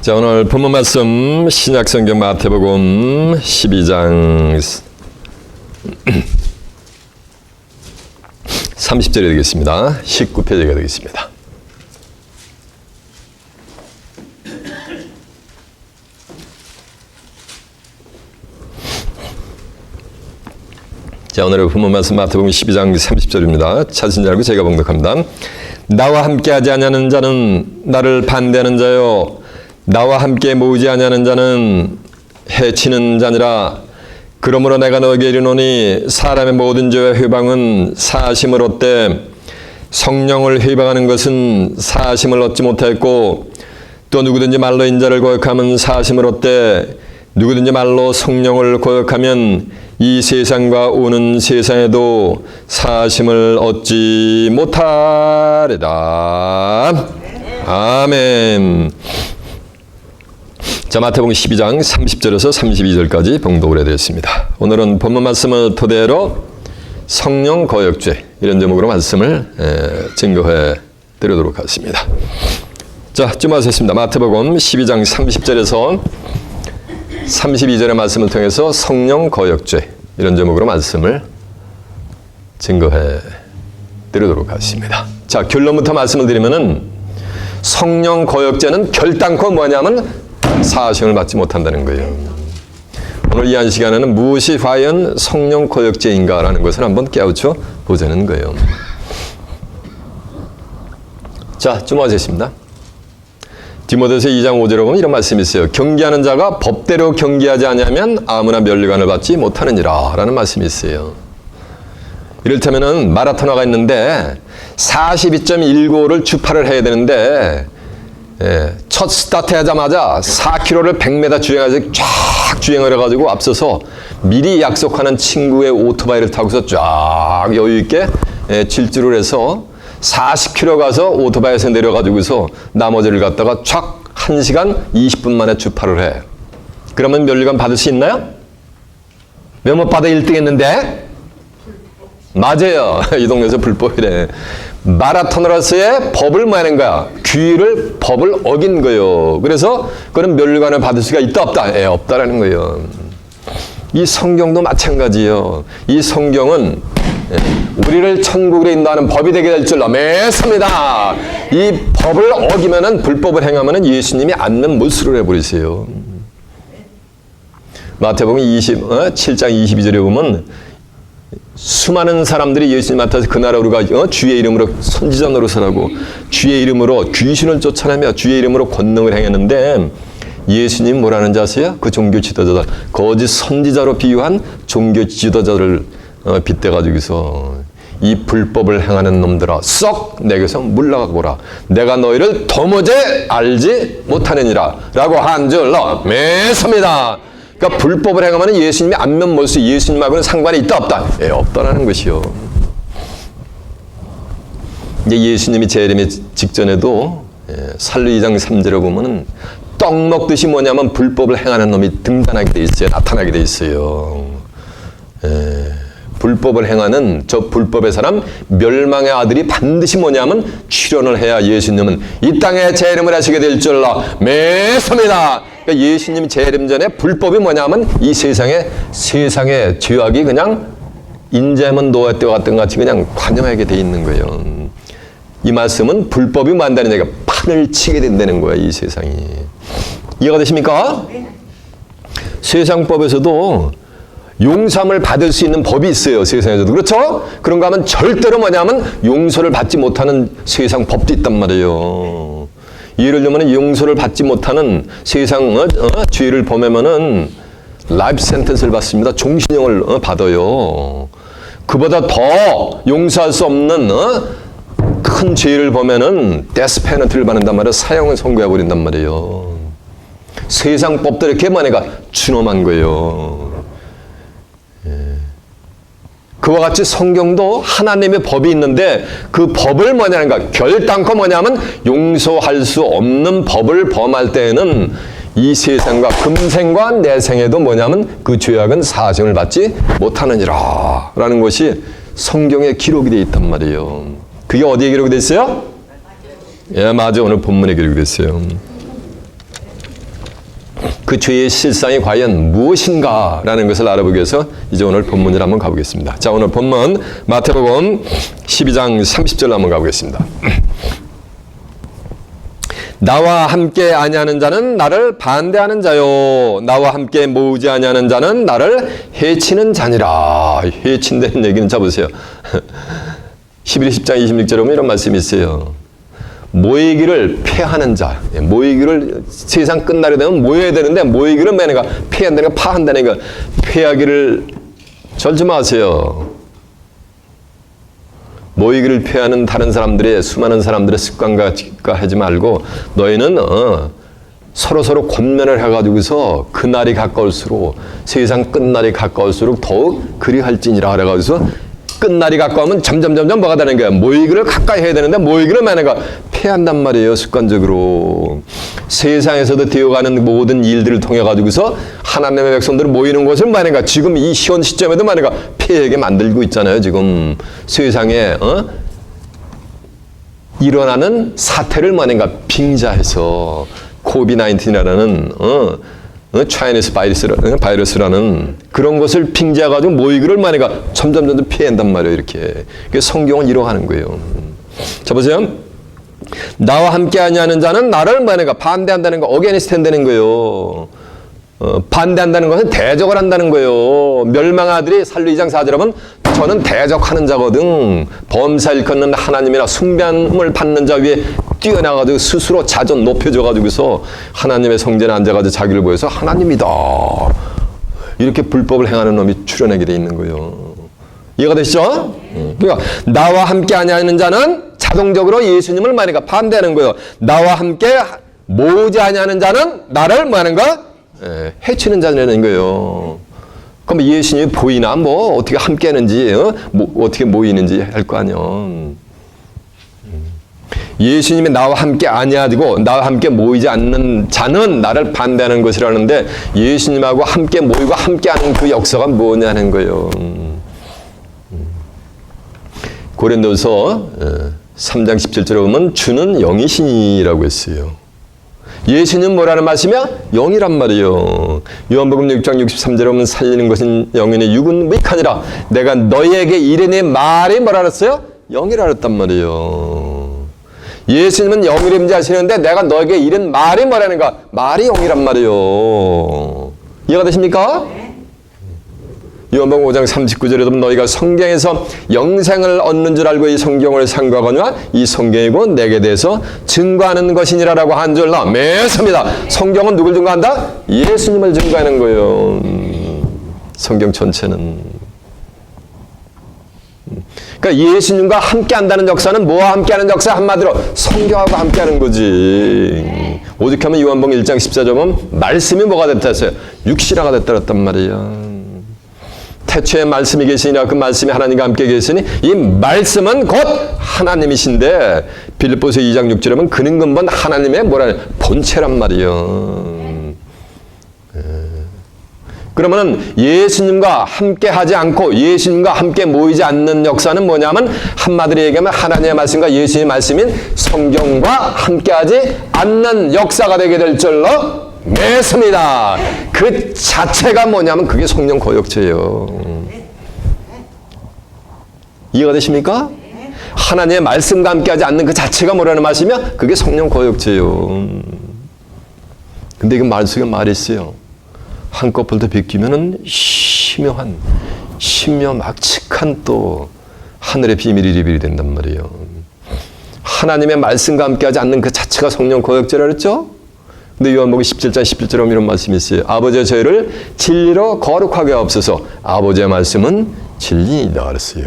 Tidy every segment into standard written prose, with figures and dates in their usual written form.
자, 오늘 본문 말씀 신약성경 마태복음 12장 30절이 되겠습니다. 19페이지가 되겠습니다. 자, 오늘의 본문 말씀 마태복음 12장 30절입니다. 찾으신 줄 알고 제가 봉독합니다. 나와 함께하지 아니하는 자는 나를 반대하는 자요, 나와 함께 모으지 아니하는 자는 해치는 자니라. 그러므로 내가 너에게 이르노니 사람의 모든 죄와 회방은 사하심을 얻되 성령을 회방하는 것은 사하심을 얻지 못하였고, 또 누구든지 말로 인자를 고역하면 사하심을 얻되 누구든지 말로 성령을 고역하면 이 세상과 오는 세상에도 사하심을 얻지 못하리라. 아멘. 자, 마태복음 12장 30절에서 32절까지 봉독을 해드렸습니다. 오늘은 본문 말씀을 토대로 성령 거역죄, 이런 제목으로 말씀을 증거해 드리도록 하겠습니다. 자, 주마하셨습니다. 마태복음 12장 30절에서 32절의 말씀을 통해서 성령 거역죄, 이런 제목으로 말씀을 증거해 드리도록 하겠습니다. 자, 결론부터 말씀을 드리면은 성령 거역죄는 결단코 뭐냐면 사하심을 받지 못한다는 거예요. 오늘 이 한 시간에는 무엇이 과연 성령 거역죄인가라는 것을 한번 깨우쳐 보자는 거예요. 자, 주목하겠습니다. 디모데서 2장 5절에 보면 이런 말씀이 있어요. 경계하는 자가 법대로 경계하지 않으면 아무나 면류관을 받지 못하느니라 라는 말씀이 있어요. 이를테면은 마라토너가 있는데 42.195를 주파를 해야 되는데 첫 스타트 하자마자 4km를 100m 주행해서 쫙 주행을 해가지고 앞서서 미리 약속하는 친구의 오토바이를 타고서 쫙 여유있게 질주를 해서 40km 가서 오토바이에서 내려가지고서 나머지를 갖다가 쫙 1시간 20분 만에 주파를 해. 그러면 면류관 받을 수 있나요? 왜 못 받아? 1등 했는데? 맞아요. 이 동네에서 불법이래. 마라토너로서의 법을 뭐 하는 거야? 법을 어긴 거예요. 그래서 그런 면류관을 받을 수가 있다 없다? 없다라는 거예요. 이 성경도 마찬가지예요. 이 성경은 우리를 천국으로 인도하는 법이 되게 될 줄로 믿습니다. 이 법을 어기면은, 불법을 행하면은 예수님이 안면 못수를 해버리세요. 마태복음 7장 22절에 보면 수많은 사람들이 예수님 앞에서 그 나라 우리가 주의 이름으로 선지자 노릇하라고 주의 이름으로 귀신을 쫓아내며 주의 이름으로 권능을 행했는데, 예수님 뭐라는 지 아세요? 그 종교 지도자들, 거짓 선지자로 비유한 종교 지도자들을 빗대가지고서 이 불법을 행하는 놈들아 썩 내게서 물러가거라. 내가 너희를 도무지 알지 못하느니라 라고 한 줄로 믿습니다. 그러니까 불법을 행하면 예수님이 안면 못수, 예수님하고는 상관이 있다 없다? 없다라는 것이요. 이제 예수님이 재림의 직전에도 살루 2장 3절에 보면은 떡 먹듯이 뭐냐면 불법을 행하는 놈이 등단하게 돼 있어요. 나타나게 돼 있어요. 불법을 행하는 저 불법의 사람, 멸망의 아들이 반드시 뭐냐면 출현을 해야 예수님은 이 땅에 재림을 하시게 될 줄로 믿습니다. 그러니까 예수님 재림 전에 불법이 뭐냐면 이 세상의 죄악이 그냥 인자하면 노아 때와 같은 같이 그냥 관여하게 돼 있는 거예요. 이 말씀은 불법이 뭐 한다는 얘기가 판을 치게 된다는 거야, 이 세상이. 이해가 되십니까? 세상법에서도 용서함을 받을 수 있는 법이 있어요, 세상에서도. 그렇죠? 그런가 하면 절대로 뭐냐면 용서를 받지 못하는 세상 법도 있단 말이에요. 예를 들면 용서를 받지 못하는 세상 죄를 범하면은 라이프 센텐스를 받습니다. 종신형을 받아요. 그보다 더 용서할 수 없는 큰 죄를 범하면은 데스 페널티를 받는단 말이에요. 사형을 선고해 버린단 말이에요. 세상 법도 이렇게 만약에 준엄한 거예요. 그와 같이 성경도 하나님의 법이 있는데 그 법을 뭐냐는가, 결단코 뭐냐면 용서할 수 없는 법을 범할 때에는 이 세상과 금생과 내생에도 뭐냐면 그 죄악은 사하심을 받지 못하느니라 라는 것이 성경에 기록이 되어 있단 말이에요. 그게 어디에 기록이 되어 있어요? 예, 맞아. 오늘 본문에 기록이 되어 있어요. 그 죄의 실상이 과연 무엇인가라는 것을 알아보기 위해서 이제 오늘 본문을 한번 가보겠습니다. 자, 오늘 본문 마태복음 12장 30절 한번 가보겠습니다. 나와 함께 아니하는 자는 나를 반대하는 자요, 나와 함께 모으지 아니하는 자는 나를 해치는 자니라. 해친다는 얘기는 자 보세요. 11장 26절에 보면 이런 말씀이 있어요. 모이기를 패하는 자, 모이기를 세상 끝나게 되면 모여야 되는데 모이기를 매너가 패한다는 거, 파한다는 거, 패하기를 절지 마세요. 모이기를 패하는 다른 사람들의 수많은 사람들의 습관과 하지 말고 너희는 서로 권면을 해가지고서 그날이 가까울수록 세상 끝날이 가까울수록 더욱 그리할지니라 그래가지고서 끝날이 가까우면 점점 뭐가 되는 거야? 모이기를 가까이 해야 되는데 모이기를 매너가 패한단 말이에요. 습관적으로. 세상에서도 되어가는 모든 일들을 통해 가지고서 하나님의 백성들을 모이는 것을 만약에 지금 이 현 시점에도 만약에 패하게 만들고 있잖아요. 지금 세상에 일어나는 사태를 만약에 빙자해서 코비드-19이라는 차이니스 바이러스라는 그런 것을 빙자해가지고 모이기를 만약에 점점 피한단 말이에요. 이렇게. 성경은 이러고 하는 거예요. 자, 보세요. 나와 함께 하냐는 자는 나를 만약에 반대한다는 거, 어게니스트 한다는 거예요. 반대한다는 것은 대적을 한다는 거예요. 멸망의 아들이 살루 2장 4절에 보면 저는 대적하는 자거든. 범사 일컫는 하나님이나 숭배함을 받는 자 위에 뛰어나가지고 스스로 자존 높여줘가지고서 하나님의 성전에 앉아가지고 자기를 보여서 하나님이다. 이렇게 불법을 행하는 놈이 출현하게 돼 있는 거예요. 이해가 되시죠? 그러니까 나와 함께 아니하는 자는 자동적으로 예수님을 만약에 반대하는 거예요. 나와 함께 모으지 아니하는 자는 나를 뭐하는가? 해치는 자라는 거예요. 그럼 예수님이 보이나 뭐 어떻게 함께 하는지 어떻게 모이는지 할 거 아니에요. 예수님이 나와 함께 아니하고 나와 함께 모이지 않는 자는 나를 반대하는 것이라는데 예수님하고 함께 모이고 함께하는 그 역사가 뭐냐는 거예요. 고린도서 3장 17절에 보면 주는 영이시니라고 했어요. 예수님 뭐라는 말씀이야? 영이란 말이에요. 요한복음 6장 63절에 보면 살리는 것은 영이니 육은 무익하니라. 내가 너희에게 이르니 말이 뭐라 그랬어요? 영이라 그랬단 말이에요. 예수님은 영을 임재하시는데 내가 너에게 이른 말이 뭐라는가? 말이 영이란 말이에요. 이해가 되십니까? 요한복음 5장 39절에 보면 너희가 성경에서 영생을 얻는 줄 알고 이 성경을 상고하거니와 이 성경이고 내게 대해서 증거하는 것이니라라고 한 줄로 매섭니다. 성경은 누굴 증거한다? 예수님을 증거하는 거예요. 성경 전체는. 그러니까 예수님과 함께 한다는 역사는 뭐와 함께 하는 역사? 한마디로 성경하고 함께 하는 거지. 오직 하면 요한복음 1장 14절 보면 말씀이 뭐가 됐다 했어요? 육시라가 됐다 말이야. 태초에 말씀이 계시니라 그 말씀이 하나님과 함께 계시니 이 말씀은 곧 하나님이신데 빌립보서 2장 6절에 보면 그는 근본 하나님의 본체란 말이에요. 그러면 예수님과 함께 하지 않고 예수님과 함께 모이지 않는 역사는 뭐냐면 한마디로 얘기하면 하나님의 말씀과 예수님의 말씀인 성경과 함께하지 않는 역사가 되게 될 줄로 믿습니다. 그 자체가 뭐냐면 그게 성령 거역체예요. 이해가 되십니까? 하나님의 말씀과 함께하지 않는 그 자체가 뭐라는 말씀이야? 그게 성령 거역체예요. 근데 이게 말속에 말이 있어요. 한꺼풀 더 베끼면은 심묘한, 신묘막측한 또 하늘의 비밀이 리빌이 된단 말이에요. 하나님의 말씀과 함께하지 않는 그 자체가 성령 거역제라 그랬죠? 근데 요한복음 17장 17절에 보면 이런 말씀이 있어요. 아버지의 저희를 진리로 거룩하게 하옵소서. 아버지의 말씀은 진리이다 그랬어요.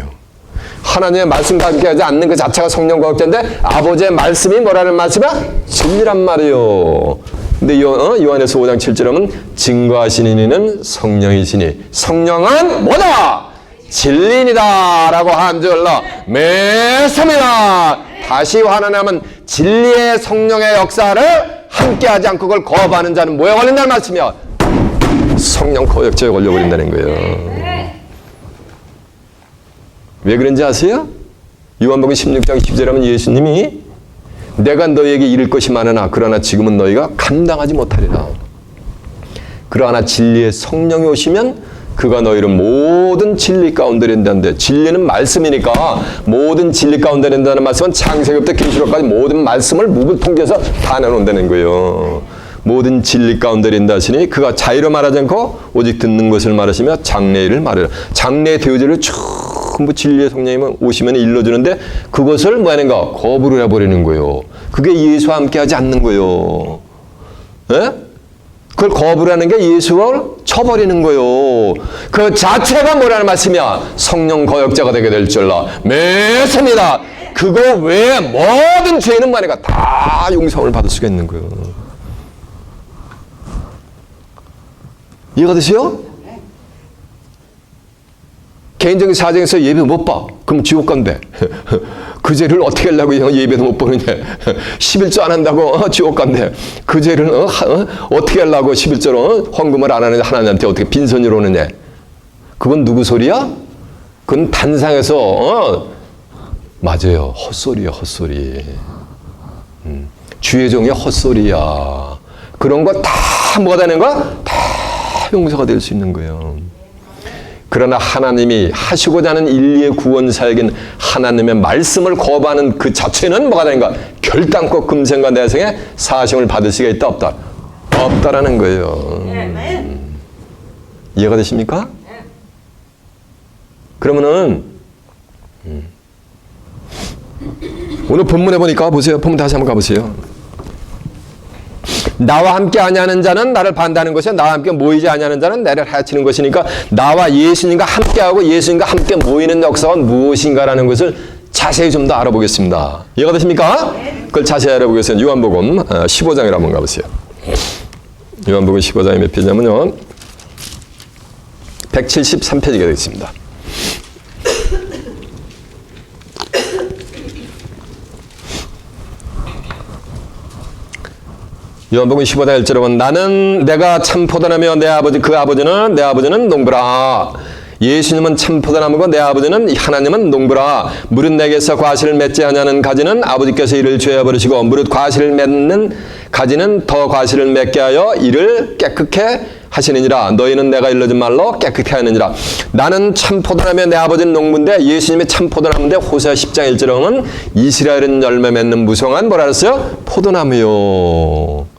하나님의 말씀과 함께하지 않는 그 자체가 성령 거역제인데 아버지의 말씀이 뭐라는 말씀이야? 진리란 말이에요. 근데 요한에서 5장 7절에 보면 증거하시는 이는 성령이시니 성령은 뭐다? 진리이다 라고 한 줄로 믿습니다. 다시 환원하면 진리의 성령의 역사를 함께하지 않고 그걸 거부하는 자는 뭐에 걸린다는 말씀이야? 성령 거역죄에 걸려버린다는 거예요. 왜 그런지 아세요? 요한복음 16장 10절에 보면 예수님이 내가 너희에게 이를 것이 많으나 그러나 지금은 너희가 감당하지 못하리라. 그러나 진리의 성령이 오시면 그가 너희를 모든 진리 가운데 낸다는데, 진리는 말씀이니까 모든 진리 가운데 낸다는 말씀은 창세기부터 계시록까지 모든 말씀을 무불통제해서 다 내놓는다는 거예요. 모든 진리 가운데 낸다 하시니 그가 자의로 말하지 않고 오직 듣는 것을 말하시며 장래의 일을 말해라. 장래의 대우제를 전부 진리의 성령이 오시면 일러주는데 그것을 뭐 하는가? 거부를 해버리는 거예요. 그게 예수와 함께 하지 않는 거예요. 예? 그걸 거부를 하는 게 예수를 쳐버리는 거예요. 그 자체가 뭐라는 말씀이야? 성령 거역자가 되게 될 줄라. 매섭니다. 그거 외에 모든 죄는 말이가 다 용서를 받을 수가 있는 거예요. 이해가 되세요? 개인적인 사정에서 예배 못 봐. 그럼 지옥 간대. 그 죄를 어떻게 하려고 예배도 못 보느냐. 11조 안 한다고 지옥 간대. 그 죄를 어떻게 하려고 11조로 헌금을 안 하느냐. 하나님한테 어떻게 빈손으로 오느냐. 그건 누구 소리야? 그건 단상에서 맞아요. 헛소리야, 헛소리. 주의 종의 헛소리야. 그런 거 다 뭐가 되는 거야? 다 용서가 될 수 있는 거예요. 그러나 하나님이 하시고자 하는 인류의 구원 사역인 하나님의 말씀을 거부하는 그 자체는 뭐가 되는가? 결단코 금생과 내생에 사하심을 받을 수가 있다 없다? 없다라는 거예요. 이해가 되십니까? 그러면은 오늘 본문에 보니까 보세요. 본문 다시 한번 가보세요. 나와 함께 아니하는 자는 나를 반대하는 것이요 나와 함께 모이지 아니하는 자는 나를 해치는 것이니까 나와 예수님과 함께하고 예수님과 함께 모이는 역사가 무엇인가라는 것을 자세히 좀 더 알아보겠습니다. 이해가 되십니까? 그걸 자세히 알아보겠습니다. 요한복음 15장에 한번 가보세요. 요한복음 15장이 몇 페이지냐면요 173페이지가 되겠습니다. 요한복음 15장 1절에 보면 나는 내가 참 포도나무며 내 아버지 그 아버지는 내 아버지는 농부라. 예수님은 참 포도나무고 내 아버지는 하나님은 농부라. 무릇 내게서 과실을 맺지 아니하는 가지는 아버지께서 이를 죄어 버리시고 무릇 과실을 맺는 가지는 더 과실을 맺게 하여 이를 깨끗게 하시느니라. 너희는 내가 일러준 말로 깨끗게 하느니라. 나는 참 포도나무며 내 아버지는 농부인데 예수님이 참 포도나무인데 호세아 10장 1절에 보면 이스라엘은 열매 맺는 무성한 뭐라 그랬어요? 포도나무요.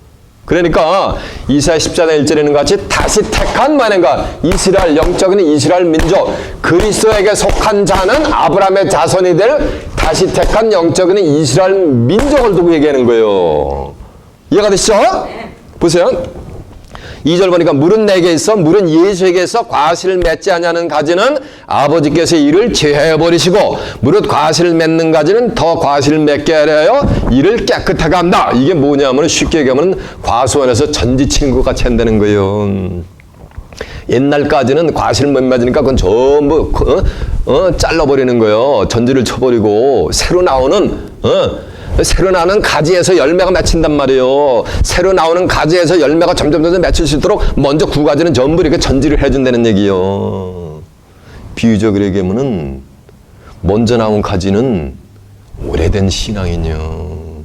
그러니까 이사야 10장 1절에는 같이 다시 택한 만인가 이스라엘 영적인 이스라엘 민족 그리스도에게 속한 자는 아브라함의 자손이 될 다시 택한 영적인 이스라엘 민족을 두고 얘기하는 거예요. 이해가 되시죠? 보세요. 2절 보니까 물은 내게 있어 물은 예수에게 있어 과실을 맺지 아니하는 가지는 아버지께서 이를 제하여 버리시고 무릇 과실을 맺는 가지는 더 과실을 맺게 하려 이를 깨끗하게 한다. 이게 뭐냐면 쉽게 얘기하면 과수원에서 전지 치는 것 같이 한다는 거예요. 옛날까지는 과실을 못 맺으니까 그건 전부 잘라버리는 거예요. 전지를 쳐버리고 새로 나오는 가지에서 열매가 맺힌단 말이에요. 새로 나오는 가지에서 열매가 점점 맺힐 수 있도록 먼저 두 가지는 전부 이렇게 전지를 해준다는 얘기예요. 비유적으로 얘기하면은 먼저 나온 가지는 오래된 신앙이요.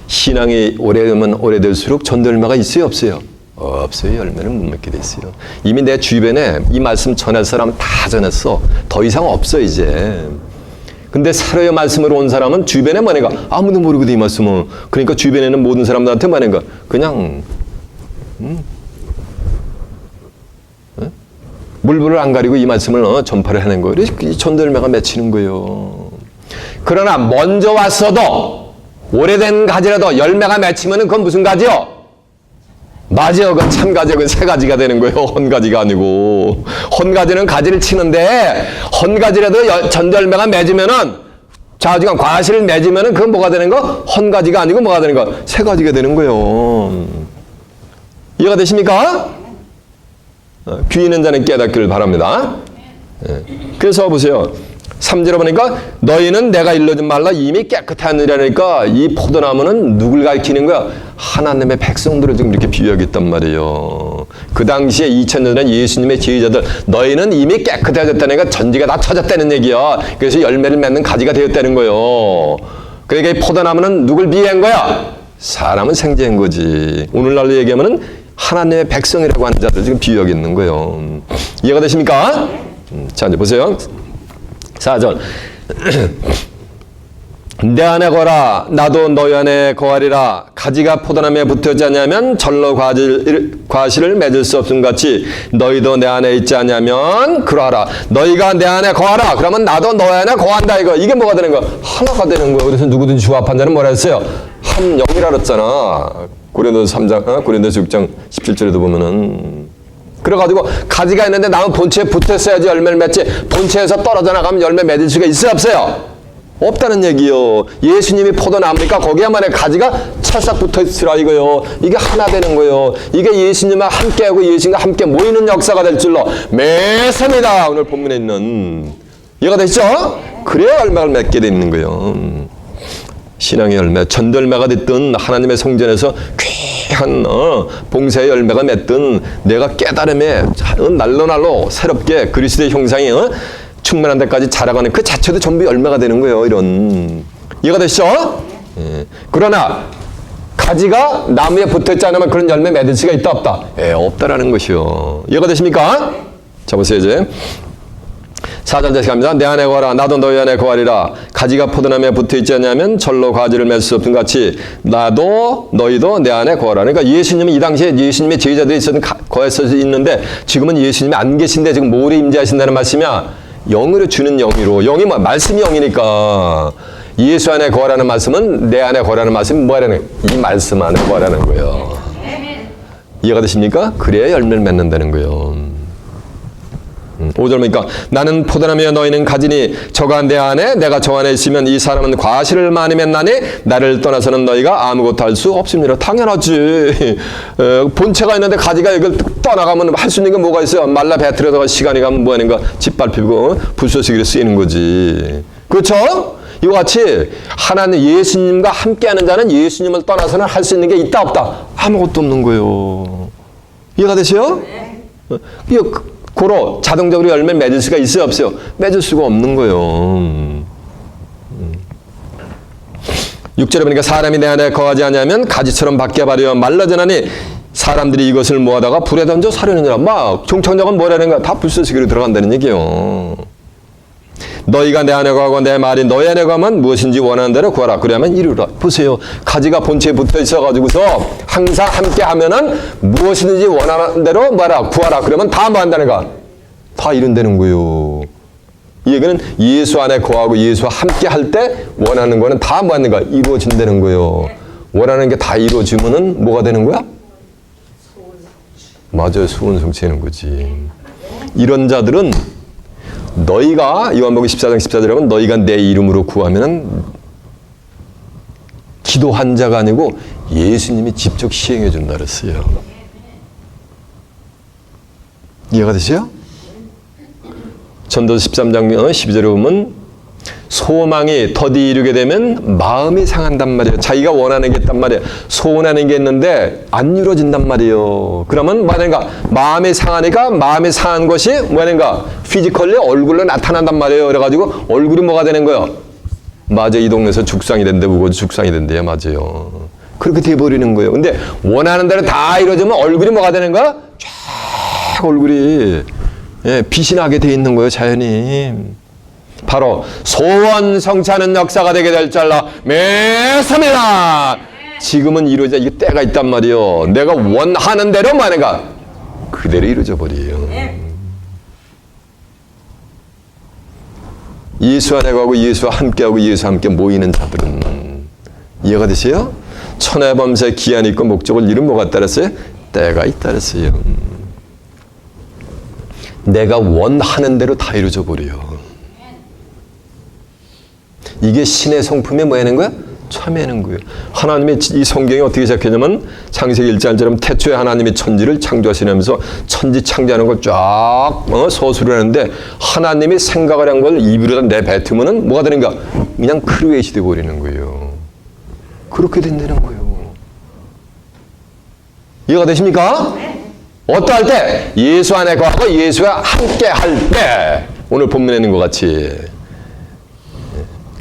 신앙이 오래되면 오래될수록 전열매가 있어요, 없어요? 없어요. 열매는 못 맺게 됐어요. 이미 내 주변에 이 말씀 전할 사람 다 전했어. 더 이상 없어 이제. 근데 새로의 말씀으로 온 사람은 주변에 뭐냐가 아무도 모르거든 이 말씀은. 그러니까 주변에는 모든 사람들한테 뭐냐가 그냥 물불을 안 가리고 이 말씀을 전파를 하는 거예요. 이 전열매가 맺히는 거예요. 그러나 먼저 왔어도 오래된 가지라도 열매가 맺히면 그건 무슨 가지요? 맞아요. 그건 참가지요. 그건 새 가지가 되는 거예요. 헌가지가 아니고. 헌가지는 가지를 치는데 헌가지라도 전열매가 맺으면은 좌우지간 과실을 맺으면은 그건 뭐가 되는 거? 헌가지가 아니고 뭐가 되는 거? 새 가지가 되는 거예요. 이해가 되십니까? 귀 있는 자는 깨닫기를 바랍니다. 그래서 보세요. 3절에 보니까 너희는 내가 일러준 말로 이미 깨끗하느라니까 이 포도나무는 누굴 가리키는 거야? 하나님의 백성들을 지금 이렇게 비유하겠단 말이에요. 그 당시에 2000년 전 예수님의 제자들 너희는 이미 깨끗해졌다니까 전지가 다 터졌다는 얘기야. 그래서 열매를 맺는 가지가 되었다는 거예요. 그러니까 이 포도나무는 누굴 비유한 거야? 사람은 생제한 거지. 오늘날로 얘기하면은 하나님의 백성이라고 하는 자들 지금 비유하고 있는 거예요. 이해가 되십니까? 자, 이제 보세요. 4절. 내 안에 거라 나도 너희 안에 거하리라. 가지가 포도나무에 붙어있지 않냐면 절로 과실을 맺을 수 없음 같이 너희도 내 안에 있지 않냐면 그러하라. 너희가 내 안에 거하라. 그러면 나도 너희 안에 거한다. 이게 뭐가 되는 거야? 하나가 되는 거예요. 그래서 누구든지 주합한 자는 뭐라 했어요? 함영이라 그랬잖아. 고린도서 3장, 고린도서 6장 17절에도 보면은. 그래가지고 가지가 있는데 나무 본체에 붙어있어야지 열매를 맺지. 본체에서 떨어져 나가면 열매 맺을 수가 있어요, 없어요? 없다는 얘기요. 예수님이 포도나무니까 거기에 만에 가지가 찰싹 붙어있으라 이거요. 이게 하나 되는 거예요. 이게 예수님과 함께하고 예수님과 함께 모이는 역사가 될 줄로 매섭니다. 오늘 본문에 있는. 이해가 되시죠? 그래야 열매를 맺게 되는 거예요. 신앙의 열매, 전열매가 됐든 하나님의 성전에서 귀한 봉사의 열매가 맺든 내가 깨달음에 날로 새롭게 그리스도의 형상이 충만한 데까지 자라가는 그 자체도 전부 열매가 되는 거예요. 이런. 이해가 되시죠? 예. 그러나 가지가 나무에 붙어있지 않으면 그런 열매 맺을 수가 있다 없다? 예, 없다라는 것이요. 이해가 되십니까? 자, 보세요 이제. 4절 다시 갑니다. 내 안에 거하라. 나도 너희 안에 거하리라. 가지가 포도나무에 붙어있지 않냐면 절로 과지를 맺을 수 없음 같이 나도 너희도 내 안에 거하라. 그러니까 예수님은 이 당시에 예수님의 제자들이 거했어 있는데 지금은 예수님이 안 계신데 지금 모래 임재하신다는 말씀이야. 영으로 주는 영이로. 영이 뭐 말씀이 영이니까 예수 안에 거하라는 말씀은 내 안에 거하라는 말씀은 뭐라는 거예요? 이 말씀 안에 거하라는 거예요. 이해가 되십니까? 그래야 열매를 맺는다는 거예요. 5절 보니까 나는 포도나무여 너희는 가지니 저가 내 안에 내가 저 안에 있으면 이 사람은 과실을 많이 맺나니 나를 떠나서는 너희가 아무것도 할 수 없습니다. 당연하지. 본체가 있는데 가지가 이걸 떠나가면 할 수 있는 게 뭐가 있어요? 말라 배틀에다가 시간이 가면 뭐 하는가? 짓밟히고 불쏘시개로 쓰이는 거지. 그렇죠? 이와 같이 하나님 예수님과 함께하는 자는 예수님을 떠나서는 할 수 있는 게 있다 없다? 아무것도 없는 거예요. 이해가 되세요? 고로 자동적으로 열매를 맺을 수가 있어요, 없어요? 맺을 수가 없는 거예요. 6절에 보니까 사람이 내 안에 거하지 않으면 가지처럼 바뀌어버려 말라져나니 사람들이 이것을 모아다가 불에 던져 사려느니라. 막 종착역은 뭐라는 거야? 다 불쏘시개로 들어간다는 얘기예요. 너희가 내 안에 거하고 내 말이 너희 안에 거하면 무엇인지 원하는 대로 구하라. 그러면 이루라. 보세요. 가지가 본체에 붙어 있어가지고서 항상 함께 하면은 무엇이든지 원하는 대로 뭐하라. 구하라. 그러면 다 뭐 한다는 거야? 다 이룬다는 거예요. 이 얘기는 예수 안에 거하고 예수와 함께 할 때 원하는 거는 다 뭐 하는 거야? 이루어진다는 거예요. 원하는 게 다 이루어지면은 뭐가 되는 거야? 맞아요. 소원 성취하는 거지. 이런 자들은 너희가 요한복음 14장 14절에 보면 너희가 내 이름으로 구하면은 기도한 자가 아니고 예수님이 직접 시행해 준다 그랬어요. 이해가 되세요? 전도서 13장 12절에 보면 소망이 더디 이루게 되면 마음이 상한단 말이에요. 자기가 원하는 게 있단 말이에요. 소원하는 게 있는데 안 이루어진단 말이에요. 그러면 뭐하는가? 마음이 상하니까 마음이 상한 것이 뭐하는가? 피지컬리 얼굴로 나타난단 말이에요. 그래가지고 얼굴이 뭐가 되는 거예요? 맞아, 이 동네에서 죽상이 된대, 우거지 죽상이 된대요. 맞아요. 그렇게 돼버리는 거예요. 근데 원하는 대로 다 이루어지면 얼굴이 뭐가 되는 거야? 쫙 얼굴이 빛이 나게 돼 있는 거예요. 자연이. 바로 소원 성취하는 역사가 되게 될 줄 알라 매섭니다. 지금은 이루어져 이게 때가 있단 말이요. 내가 원하는 대로 뭐하는가? 그대로 이루어져 버려요. 예수 안에 가고 예수와 함께하고 예수와 함께 모이는 자들은 이해가 되세요? 천하 범사에 기한이 있고 목적을 이룬 것 같다 그랬어요? 때가 있다 그랬어요. 내가 원하는 대로 다 이루어져 버려요. 이게 신의 성품에 뭐 하는 거야? 참여하는 거예요. 하나님의 이 성경이 어떻게 시작했냐면 창세기 1장처럼 태초에 하나님이 천지를 창조하시면서 천지 창조하는 걸 쫙 서술을 하는데 하나님이 생각을 한 걸 입으로 내뱉으면은 뭐가 되는가? 그냥 크리에이트 되어 버리는 거예요. 그렇게 된다는 거예요. 이해가 되십니까? 어떠할 때? 예수 안에 거하고 예수와 함께 할 때. 오늘 본문에 있는 것 같이.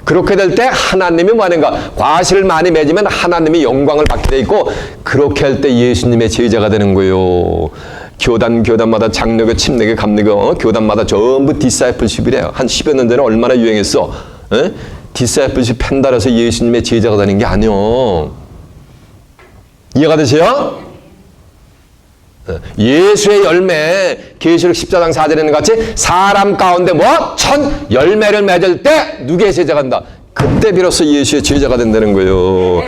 그렇게 될 때 하나님이 뭐 하는가? 과실을 많이 맺으면 하나님이 영광을 받게 돼 있고, 그렇게 할 때 예수님의 제자가 되는 거예요. 교단마다 장로교, 침례교, 감리교, 교단마다 전부 디사이플십이래요. 한 10여 년 전에 얼마나 유행했어. 에? 디사이플십 펜달아서 예수님의 제자가 되는 게 아니요. 이해가 되세요? 예수의 열매, 계시록 14장 4절에는 같이 사람 가운데 천 열매를 맺을 때 누구의 제자가 된다? 그때 비로소 예수의 제자가 된다는 거예요.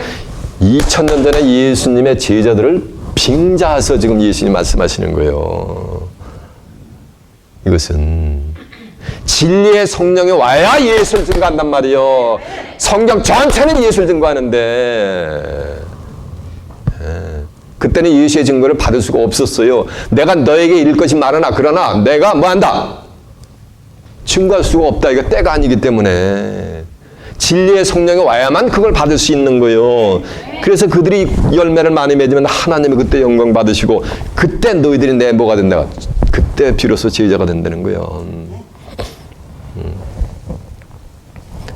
2000년 전에 예수님의 제자들을 빙자해서 지금 예수님 말씀하시는 거예요. 이것은 진리의 성령이 와야 예수를 증거한단 말이에요. 성경 전체는 예수를 증거하는데 그때는 예수의 증거를 받을 수가 없었어요. 내가 너에게 이를 것이 많으나 그러나 내가 뭐한다? 증거할 수가 없다. 이거 때가 아니기 때문에 진리의 성령이 와야만 그걸 받을 수 있는 거예요. 그래서 그들이 열매를 많이 맺으면 하나님이 그때 영광 받으시고 그때 너희들이 내 뭐가 된다. 그때 비로소 제자가 된다는 거예요.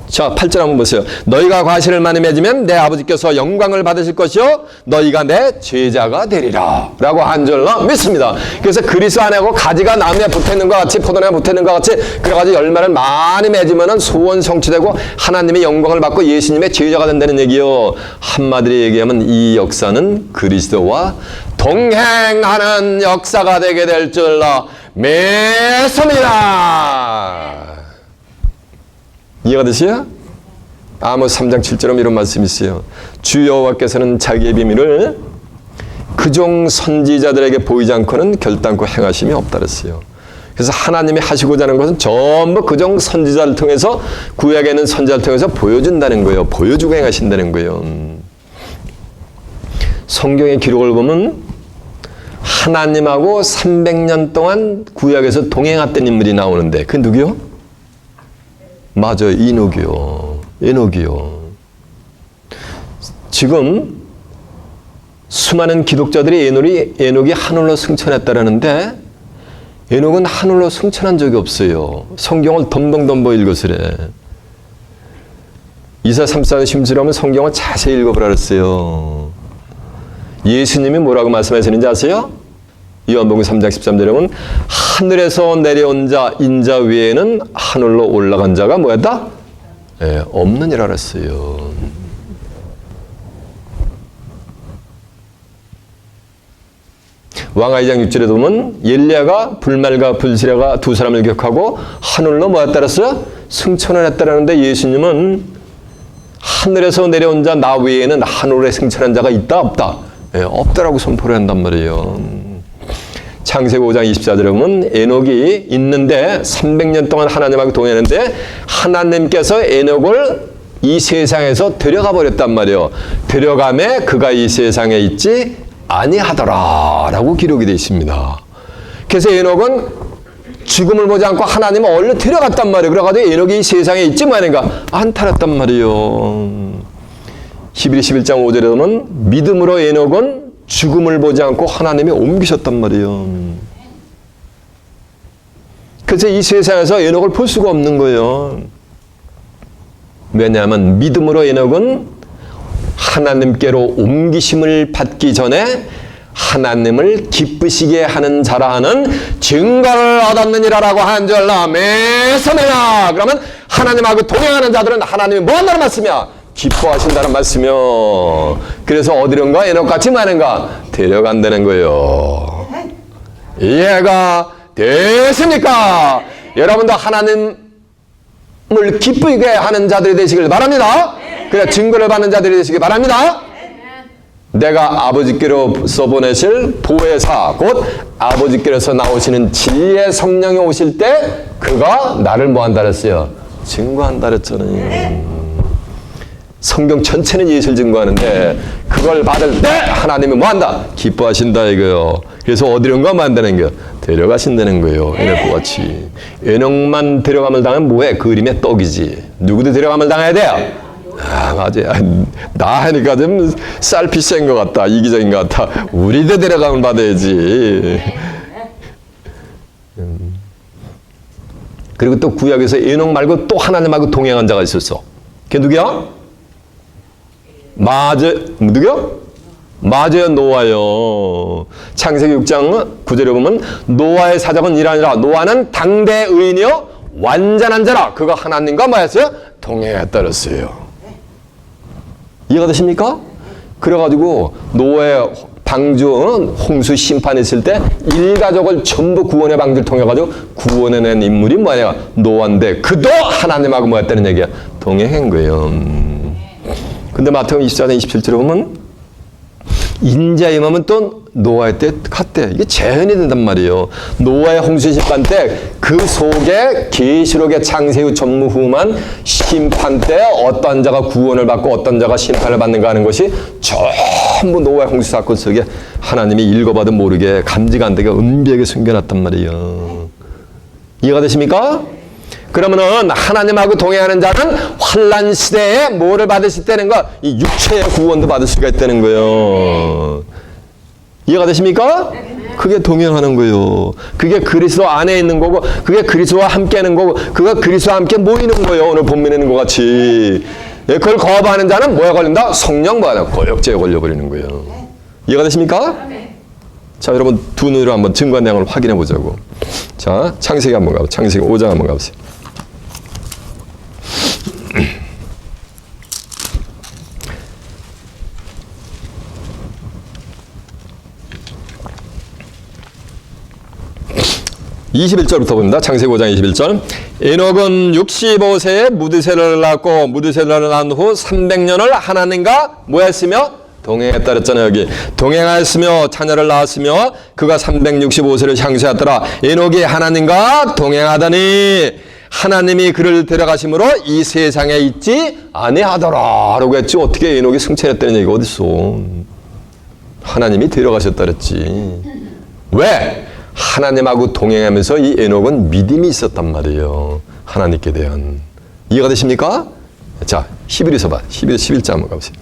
자, 8절 한번 보세요. 너희가 과실을 많이 맺으면 내 아버지께서 영광을 받으실 것이요 너희가 내 제자가 되리라 라고 한 줄로 믿습니다. 그래서 그리스도 안에고 가지가 나무에 붙어있는 것 같이 포도나무에 붙어있는 것 같이 그래가지고 열매를 많이 맺으면 소원 성취되고 하나님의 영광을 받고 예수님의 제자가 된다는 얘기요. 한마디로 얘기하면 이 역사는 그리스도와 동행하는 역사가 되게 될 줄로 믿습니다. 이해가 되세요? 아모스 3장 7절에 이런 말씀이 있어요. 주 여호와께서는 자기의 비밀을 그종 선지자들에게 보이지 않고는 결단코 행하심이 없다 그랬어요. 그래서 하나님이 하시고자 하는 것은 전부 그종 선지자를 통해서 구약에 있는 선지자를 통해서 보여준다는 거예요. 보여주고 행하신다는 거예요. 성경의 기록을 보면 하나님하고 300년 동안 구약에서 동행했던 인물이 나오는데 그 누구요? 맞아요. 에녹이요. 지금 수많은 기독자들이 에녹이 하늘로 승천했다라는데 에녹은 하늘로 승천한 적이 없어요. 성경을 덤벙덤벙 읽으시래. 이사 34장 심술하면 성경을 자세히 읽어보라 그랬어요. 예수님이 뭐라고 말씀하시는지 아세요? 요한복음 3장 13절에 보면 하늘에서 내려온 자 인자 외에는 하늘로 올라간 자가 뭐였다? 없느니라 그랬어요. 왕하 2장 6절에 보면 엘리야가 불말과 불시라가 두 사람을 기억하고 하늘로 뭐였다 그랬어요? 승천을 했다라는데 예수님은 하늘에서 내려온 자 나 외에는 하늘에 승천한 자가 있다 없다? 없다라고 선포를 한단 말이에요. 창세기 5장 24절에 보면 에녹이 있는데 300년 동안 하나님하고 동행했는데 하나님께서 에녹을 이 세상에서 데려가 버렸단 말이에요. 데려가매 그가 이 세상에 있지 아니하더라 라고 기록이 되어 있습니다. 그래서 에녹은 죽음을 보지 않고 하나님을 얼른 데려갔단 말이에요. 그래가지고 에녹이 이 세상에 있지 뭐하는가 안탈했단 말이에요. 히브리 11장 5절에 보면 믿음으로 에녹은 죽음을 보지 않고 하나님이 옮기셨단 말이에요. 그래서 이 세상에서 에녹을 볼 수가 없는 거예요. 왜냐하면 믿음으로 에녹은 하나님께로 옮기심을 받기 전에 하나님을 기쁘시게 하는 자라는 증거를 얻었느니라라고 한 줄로 믿습니다. 그러면 하나님하고 동행하는 자들은 하나님이 뭐 한다는 말씀이야? 기뻐하신다는 말씀이요. 그래서 어디론가 에녹같이 많은가? 데려간다는 거예요. 이해가 되십니까? 여러분도 하나님을 기쁘게 하는 자들이 되시길 바랍니다. 그래 증거를 받는 자들이 되시길 바랍니다. 내가 아버지께로서 보내실 보혜사 곧 아버지께로서 나오시는 진리의 성령이 오실 때 그가 나를 뭐한다 그랬어요? 증거한다 그랬잖아요. 성경 전체는 예수를 증거하는데 그걸 받을 때 하나님이 뭐한다? 기뻐하신다 이거요. 그래서 어디론가 만드는 거예요? 데려가신다는 거예요. 에녹과 같이. 에녹만 데려감을 당하면 뭐해? 그 그림의 떡이지. 누구도 데려감을 당해야 돼요? 아 맞아요. 나 하니까 좀 쌀피 센 것 같다. 이기적인 것 같다. 우리도 데려감을 받아야지. 그리고 또 구약에서 에녹 말고 또 하나님하고 동행한 자가 있었어. 그게 누구야? 누구요? 맞아요, 노아요. 창세기 6장 9절에 보면 노아의 사적은 이라 아니라 노아는 당대 의인이요 완전한 자라. 그가 하나님과 뭐였어요? 동행했다 그랬어요. 이해가 되십니까? 그래가지고 노아의 방주 홍수 심판했을 때 일가족을 전부 구원의 방주를 통해가지고 구원해낸 인물이 뭐냐? 노아인데 그도 하나님하고 뭐였다는 얘기야? 동행한 거예요. 근데 마태복음 24장 27절에 보면 인자의 임하면 또 노아의 때 같대. 이게 재현이 된단 말이에요. 노아의 홍수 심판 때 그 속에 계시록의 창세후 전무후무한 심판 때 어떤 자가 구원을 받고 어떤 자가 심판을 받는가 하는 것이 전부 노아의 홍수 사건 속에 하나님이 읽어봐도 모르게 감지가 안 되게 은비하게 숨겨놨단 말이에요. 이해가 되십니까? 그러면은 하나님하고 동행하는 자는 환난 시대에 뭐를 받을 수 있다는 거? 이 육체의 구원도 받을 수가 있다는 거예요. 이해가 되십니까? 그게 동행하는 거예요. 그게 그리스도 안에 있는 거고, 그게 그리스도와 함께 하는 거고, 그가 그리스도와 함께 모이는 거예요. 오늘 본문에 있는 것 같이. 그걸 거부하는 자는 뭐에 걸린다? 성령 뭐야? 고역죄에 걸려버리는 거예요. 이해가 되십니까? 자, 여러분 두 눈으로 한번 증거 내용을 확인해 보자고. 자, 창세기 한번 가보세요. 창세기 5장 한번 가보세요. (21절부터) 봅니다. 창세기 5장 21절. 에녹은 65세에 무드셀라를 낳고 무드셀라를 낳은 후 300년을 하나님과 뭐 했으며? 동행했다 그랬잖아요. 여기 동행하였으며 자녀를 낳았으며 그가 365세를 향수하였더라. 에녹이 하나님과 동행하더니 하나님이 그를 데려가심으로 이 세상에 있지 아니하더라 라고 했지. 어떻게 에녹이 승천했다는 얘기가 어딨어. 하나님이 데려가셨다 그랬지. 왜? 하나님하고 동행하면서 이 에녹은 믿음이 있었단 말이에요. 하나님께 대한. 이해가 되십니까? 자, 히브리서 봐. 히브리 11장 한번 가보세요.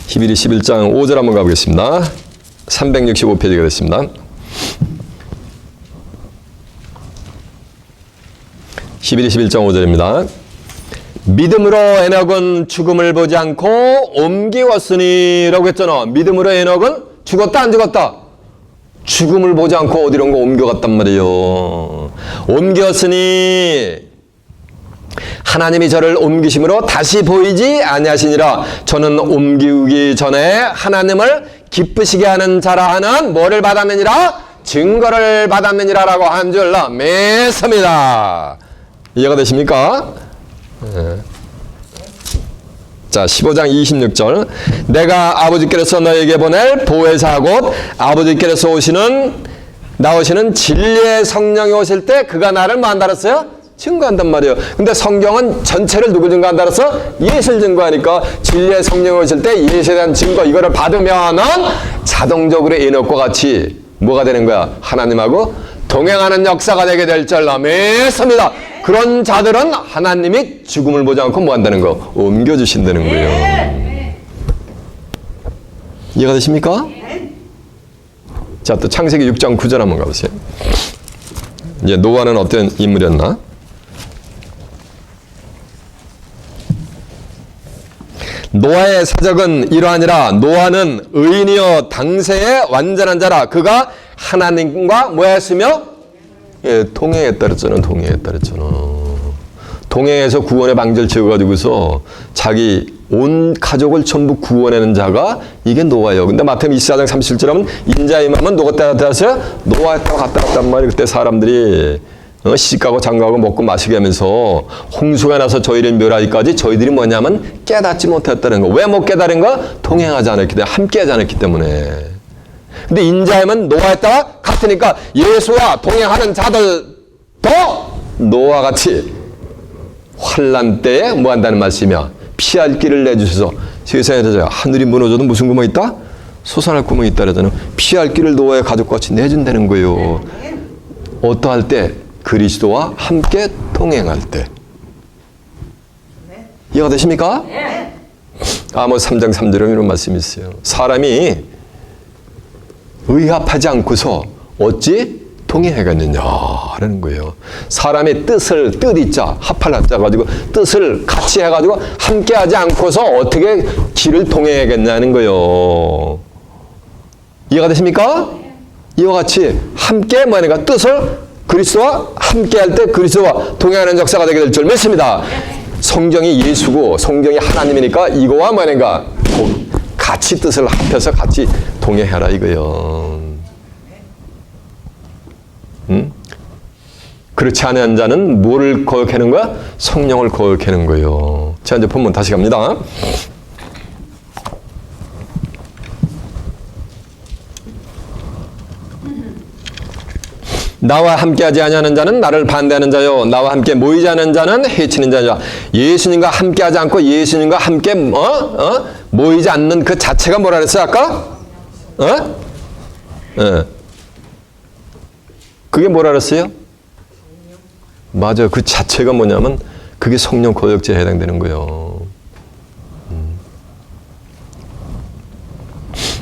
히브리 11장 5절 한번 가보겠습니다. 365페이지가 됐습니다. 히브리 11장 5절입니다. 믿음으로 에녹은 죽음을 보지 않고 옮기웠으니 라고 했잖아. 믿음으로 에녹은 죽었다 안 죽었다? 죽음을 보지 않고 어디론가 옮겨갔단 말이에요. 옮겼으니 하나님이 저를 옮기심으로 다시 보이지 아니하시니라. 저는 옮기기 전에 하나님을 기쁘시게 하는 자라 하는 뭐를 받았느니라? 증거를 받았느니라 라고 한 줄 믿습니다. 이해가 되십니까? 네. 자, 15장 26절. 내가 아버지께로서 너에게 보낼 보혜사 곧 아버지께로서 나오시는 진리의 성령이 오실 때 그가 나를 뭐 한다 그랬어요? 증거한단 말이에요. 근데 성경은 전체를 누구 증거한다 그랬어? 예수를 증거하니까 진리의 성령이 오실 때 예수에 대한 증거 이거를 받으면은 자동적으로 에녹과 같이 뭐가 되는 거야? 하나님하고 동행하는 역사가 되게 될 줄 믿습니다. 그런 자들은 하나님이 죽음을 보지 않고 뭐 한다는 거? 옮겨주신다는 거예요. 이해가 되십니까? 자, 또 창세기 6장 9절 한번 가보세요. 이제 노아는 어떤 인물이었나? 노아의 사적은 이러하니라. 노아는 의인이여 당세의 완전한 자라. 그가 하나님과 뭐 했으며? 예, 동행했다 그랬잖아. 동행했다 그랬잖아. 동행해서 구원의 방주를 지어가지고서 자기 온 가족을 전부 구원하는 자가 이게 노아예요. 근데 마태복음 24장 37절 하면 인자의 임하면 누구 때가 되었어요? 노아 때가 갔다 갔단 말이에요. 그때 사람들이 시집가고 장가가고 먹고 마시게 하면서 홍수가 나서 저희를 멸하기까지 저희들이 뭐냐면 깨닫지 못했다는 거. 왜 못 깨달은가? 동행하지 않았기 때문에, 함께하지 않았기 때문에. 근데 인자임은 노아에 따라 같으니까 예수와 동행하는 자들도 노아와 같이 환난 때에 뭐 한다는 말씀이야. 피할 길을 내주셔서 세상에서 하늘이 무너져도 무슨 구멍이 있다? 솟아날 구멍이 있다 그러잖아요. 피할 길을 노아의 가족과 같이 내준다는 거예요. 어떠할 때? 그리스도와 함께 동행할 때. 이해가 되십니까? 아모스 3장 3절에 이런 말씀이 있어요. 사람이 의합하지 않고서 어찌 동의하겠느냐라는 거예요. 사람의 뜻이자 합할자 가지고 뜻을 같이 해가지고 함께하지 않고서 어떻게 길을 동행하겠냐는 거예요. 이해가 되십니까? 이와 같이 함께 뭐냐니까 뜻을 그리스도와 함께할 때 그리스도와 동행하는 역사가 되게 될 줄 믿습니다. 성경이 예수고 성경이 하나님이니까 이거와 뭐냐니까 같이 뜻을 합해서 같이 동행하라 이거예요. 그렇지 않은 자는 뭐를 거역하는 거야? 성령을 거역하는 거예요. 자, 이제 본문 다시 갑니다. 나와 함께하지 아니하는 자는 나를 반대하는 자요, 나와 함께 모이지 않는 자는 해치는 자죠. 예수님과 함께하지 않고 예수님과 함께 모이지 않는 그 자체가 뭐라 그랬어요 아까? 그게 뭐라 그랬어요? 맞아요. 그 자체가 뭐냐면 그게 성령 거역죄에 해당되는 거예요.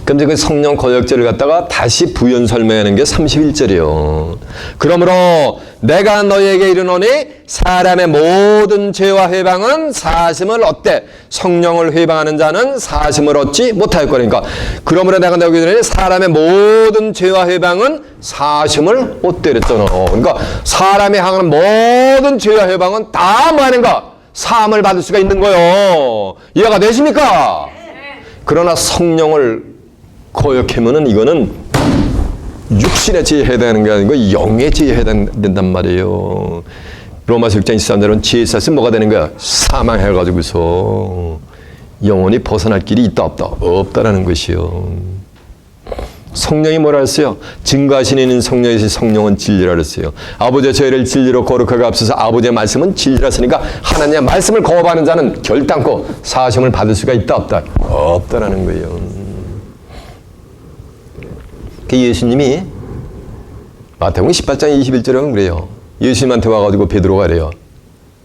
그럼 이제 그 성령 거역죄를 갖다가 다시 부연 설명하는 게 31절이에요. 그러므로 내가 너희에게 이르노니 사람의 모든 죄와 회방은 사심을 얻되 성령을 회방하는 자는 사심을 얻지 못할 거니까. 그러므로 내가 너희에게 이르노니 사람의 모든 죄와 회방은 사심을 얻되 그랬잖아. 그러니까 사람이 향하는 모든 죄와 회방은 다 뭐 하는가? 사함을 받을 수가 있는 거예요. 이해가 되십니까? 그러나 성령을 거역하면은 이거는 육신의 죄에 해당하는 게 아니고 영의 죄에 해당된단 말이에요. 로마서 6장 23절은 죄에 있으면 뭐가 되는 거야? 사망해가지고서 영원히 벗어날 길이 있다 없다? 없다라는 것이요. 성령이 뭐라 했어요? 증거하신 이는 성령이시 성령은 진리라 그랬어요. 아버지의 저희를 진리로 거룩하게 앞서서 아버지의 말씀은 진리라 했으니까 하나님의 말씀을 거부하는 자는 결단코 사심을 받을 수가 있다 없다? 없다라는 거예요. 그 예수님이 마태복음 18장 21절에는 그래요. 예수님한테 와가지고 베드로가 그래요.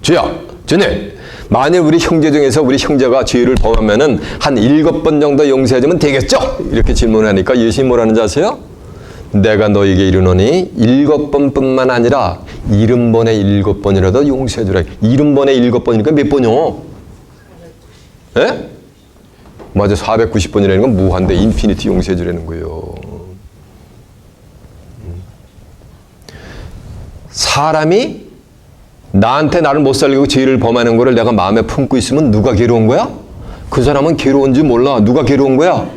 주야, 주님, 만일 우리 형제 중에서 우리 형제가 죄를 범하면은 한 7번 정도 용서해주면 되겠죠? 이렇게 질문하니까 예수님이 뭐라는 줄 아세요? 내가 너에게 이르노니 7번뿐만 아니라 70번에 7번이라도 용서해주라. 70번에 7번이니까 몇 번이요? 예? 맞아, 490번이라는 건 무한대 인피니티 용서해주라는 거예요. 사람이 나한테 나를 못 살리고 죄를 범하는 거를 내가 마음에 품고 있으면 누가 괴로운 거야? 그 사람은 괴로운지 몰라. 누가 괴로운 거야?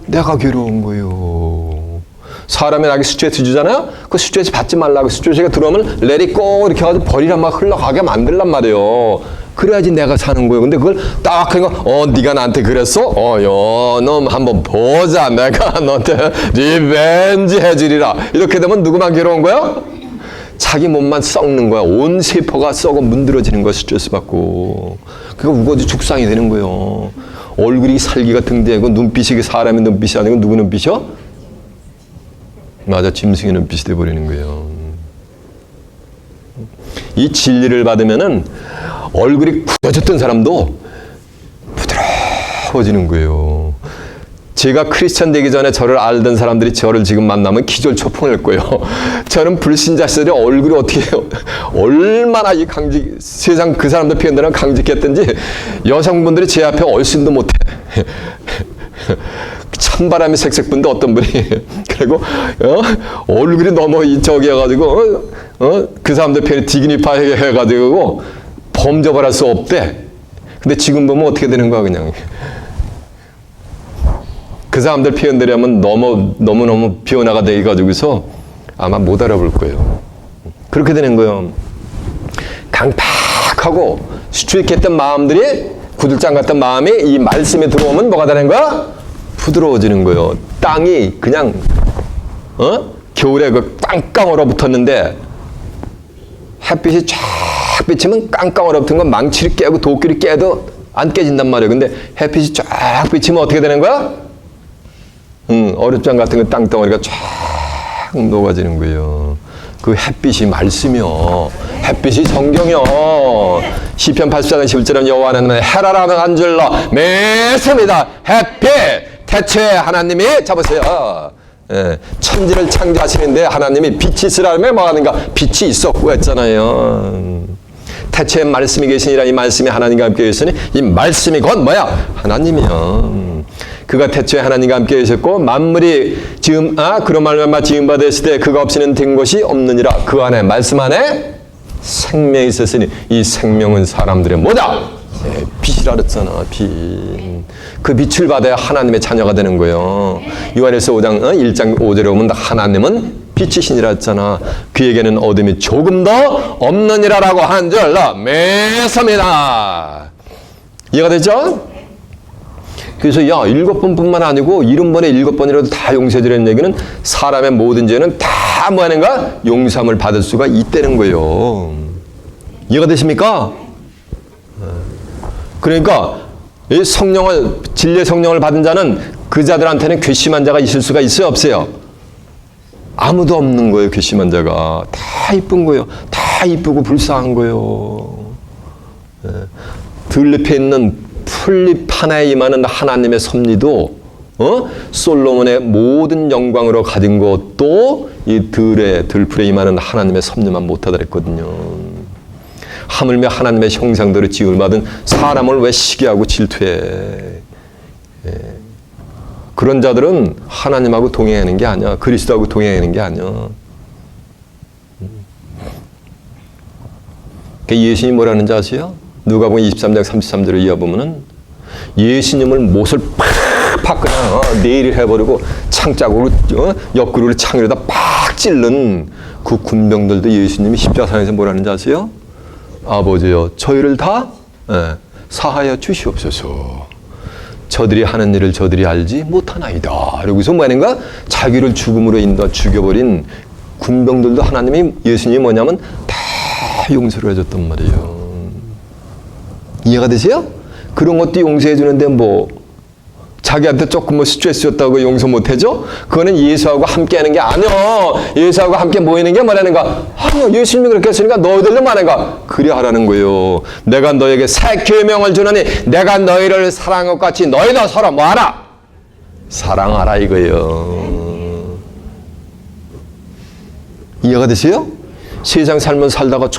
내가 괴로운 거예요. 사람이 나에게 스트레스 주잖아요? 그 스트레스 받지 말라고. 스트레스가 들어오면 let it go 이렇게 해가지고 버리란 막 흘러가게 만들란 말이에요. 그래야지 내가 사는 거예요. 근데 그걸 딱 하니까 네가 나한테 그랬어? 너 한번 보자. 내가 너한테 리벤지 해주리라. 이렇게 되면 누구만 괴로운 거야? 자기 몸만 썩는 거야. 온 세포가 썩어 문드러지는 거야. 스트레스 받고. 그러니까 우거지 죽상이 되는 거예요. 얼굴이 살기가 등대고 눈빛이 사람의 눈빛이 아니고 누구 눈빛이요? 맞아, 짐승의 눈빛이 돼버리는 거예요. 이 진리를 받으면은 얼굴이 굳어졌던 사람도 부드러워지는 거예요. 제가 크리스천 되기 전에 저를 알던 사람들이 저를 지금 만나면 기절초풍할 거예요. 저는 불신자 시절에 얼굴이 어떻게 해요? 얼마나 이 세상 그 사람들 표현대로 강직했던지 여성분들이 제 앞에 얼씬도 못해. 찬바람이 색색 분데 어떤 분이 그리고 얼굴이 너무 저기 해가지고 그 사람들 표현이 디그니파 해가지고 범접을 할 수 없대. 근데 지금 보면 어떻게 되는 거야 그냥. 그 사람들 표현대로 하면 너무너무 비원화가 돼가지고서 아마 못 알아볼 거예요. 그렇게 되는 거예요. 강팍하고 수축했던 마음들이 구들장 같은 마음이 이 말씀에 들어오면 뭐가 되는 거야? 부드러워지는 거예요. 땅이 그냥 겨울에 그 깡깡 얼어붙었는데 햇빛이 쫙 비치면 깡깡 얼어붙은 건 망치를 깨고 도끼를 깨도 안 깨진단 말이에요. 근데 햇빛이 쫙 비치면 어떻게 되는 거야? 얼음장 같은 거 땅덩어리가 쫙 녹아지는 거예요. 그 햇빛이 말씀이요. 햇빛이 성경이요. 시편 84장 11절에 여호와는 해라라는 한 줄로 매섭니다. 햇빛. 태초에 하나님이 잡으세요. 천지를 창조하시는데 하나님이 빛이 있으라면 뭐 하는가? 빛이 있었고 했잖아요. 태초에 말씀이 계시니라. 이 말씀이 하나님과 함께 계시니 이 말씀이 곧 뭐야? 하나님이요. 그가 태초에 하나님과 함께 계셨고 만물이 그런 말만 지음바 됐을 때 그가 없이는 된 것이 없느니라. 그 안에 말씀 안에 생명이 있었으니 이 생명은 사람들의 뭐다? 빛이라 그랬잖아. 빛. 그 빛을 받아야 하나님의 자녀가 되는 거예요. 요한일서 5장 1장 5절에 보면 하나님은 빛이시니라 했잖아. 그에게는 어둠이 조금 더 없느니라라고 한 줄 매섭니다. 이해가 됐죠? 그래서 7번뿐만 아니고 70번에 7번이라도 다 용서해주라는 얘기는 사람의 모든 죄는 다 뭐하는가? 용서함을 받을 수가 있다는 거예요. 이해가 되십니까? 그러니까 이 진리의 성령을 받은 자는 그 자들한테는 괘씸한 자가 있을 수가 있어요? 없어요? 아무도 없는 거예요. 괘씸한 자가. 다 이쁜 거예요. 다 이쁘고 불쌍한 거예요. 들잎에 있는 풀잎 하나에 임하는 하나님의 섭리도 솔로몬의 모든 영광으로 가진 것도 이 들풀에 임하는 하나님의 섭리만 못하다 그랬거든요. 하물며 하나님의 형상대로 지음을 받은 사람을 왜 시기하고 질투해? 그런 자들은 하나님하고 동행하는 게 아니야. 그리스도하고 동행하는 게 아니야. 예수님이 뭐라는지 아세요? 누가복음 23장 33절을 이어보면은 예수님을 못을 팍 그냥 내일 해버리고 창자국으로 옆구리를 창으로다 팍 찔른 그 군병들도 예수님이 십자가상에서 뭐라는지 아세요? 아버지여 저희를 다 사하여 주시옵소서. 저들이 하는 일을 저들이 알지 못하나이다. 여기서 뭐하는가? 자기를 죽음으로 인도해 죽여버린 군병들도 하나님이 예수님이 뭐냐면 다 용서를 해줬단 말이에요. 이해가 되세요? 그런 것도 용서해 주는데 뭐 자기한테 조금 뭐 스트레스였다고 용서 못해줘? 그거는 예수하고 함께 하는 게 아니야. 예수하고 함께 모이는 게 뭐라는가? 아니요, 예수님이 그렇게 했으니까 너희들도 뭐라는가? 그래 하라는 거예요. 내가 너에게 새 계명을 주노니 내가 너희를 사랑한 것 같이 너희도 서로 뭐하라? 사랑하라 이거예요. 이해가 되세요? 세상 삶을 살다가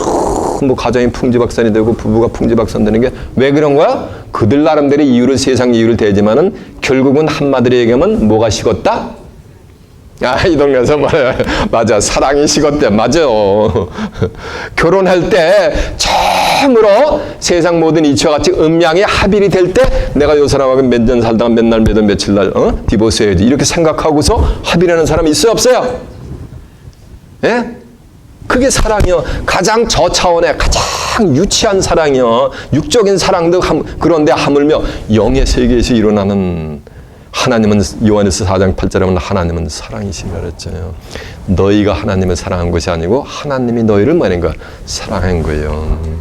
뭐 가정이 풍지박산이 되고 부부가 풍지박산 되는 게 왜 그런 거야? 그들 나름대로 이유를 세상 이유를 대지만은 결국은 한마디로 얘기하면 뭐가 식었다? 이 동네에서 말해. 맞아. 사랑이 식었대. 맞아. 결혼할 때 참으로 세상 모든 이치와 같이 음양이 합일이 될 때 내가 요 사람하고 몇 년 살다가 맨날 몇월 며칠 날 디보스 해야지. 이렇게 생각하고서 합일하는 사람이 있어요? 없어요? 예? 그게 사랑이요. 가장 저차원의 가장 유치한 사랑이요. 육적인 사랑도 그런데 하물며 영의 세계에서 일어나는 하나님은 요한일서 4장 8절에 보면 하나님은 사랑이시라 그랬잖아요. 너희가 하나님을 사랑한 것이 아니고 하나님이 너희를 뭐하는가? 사랑한 거예요.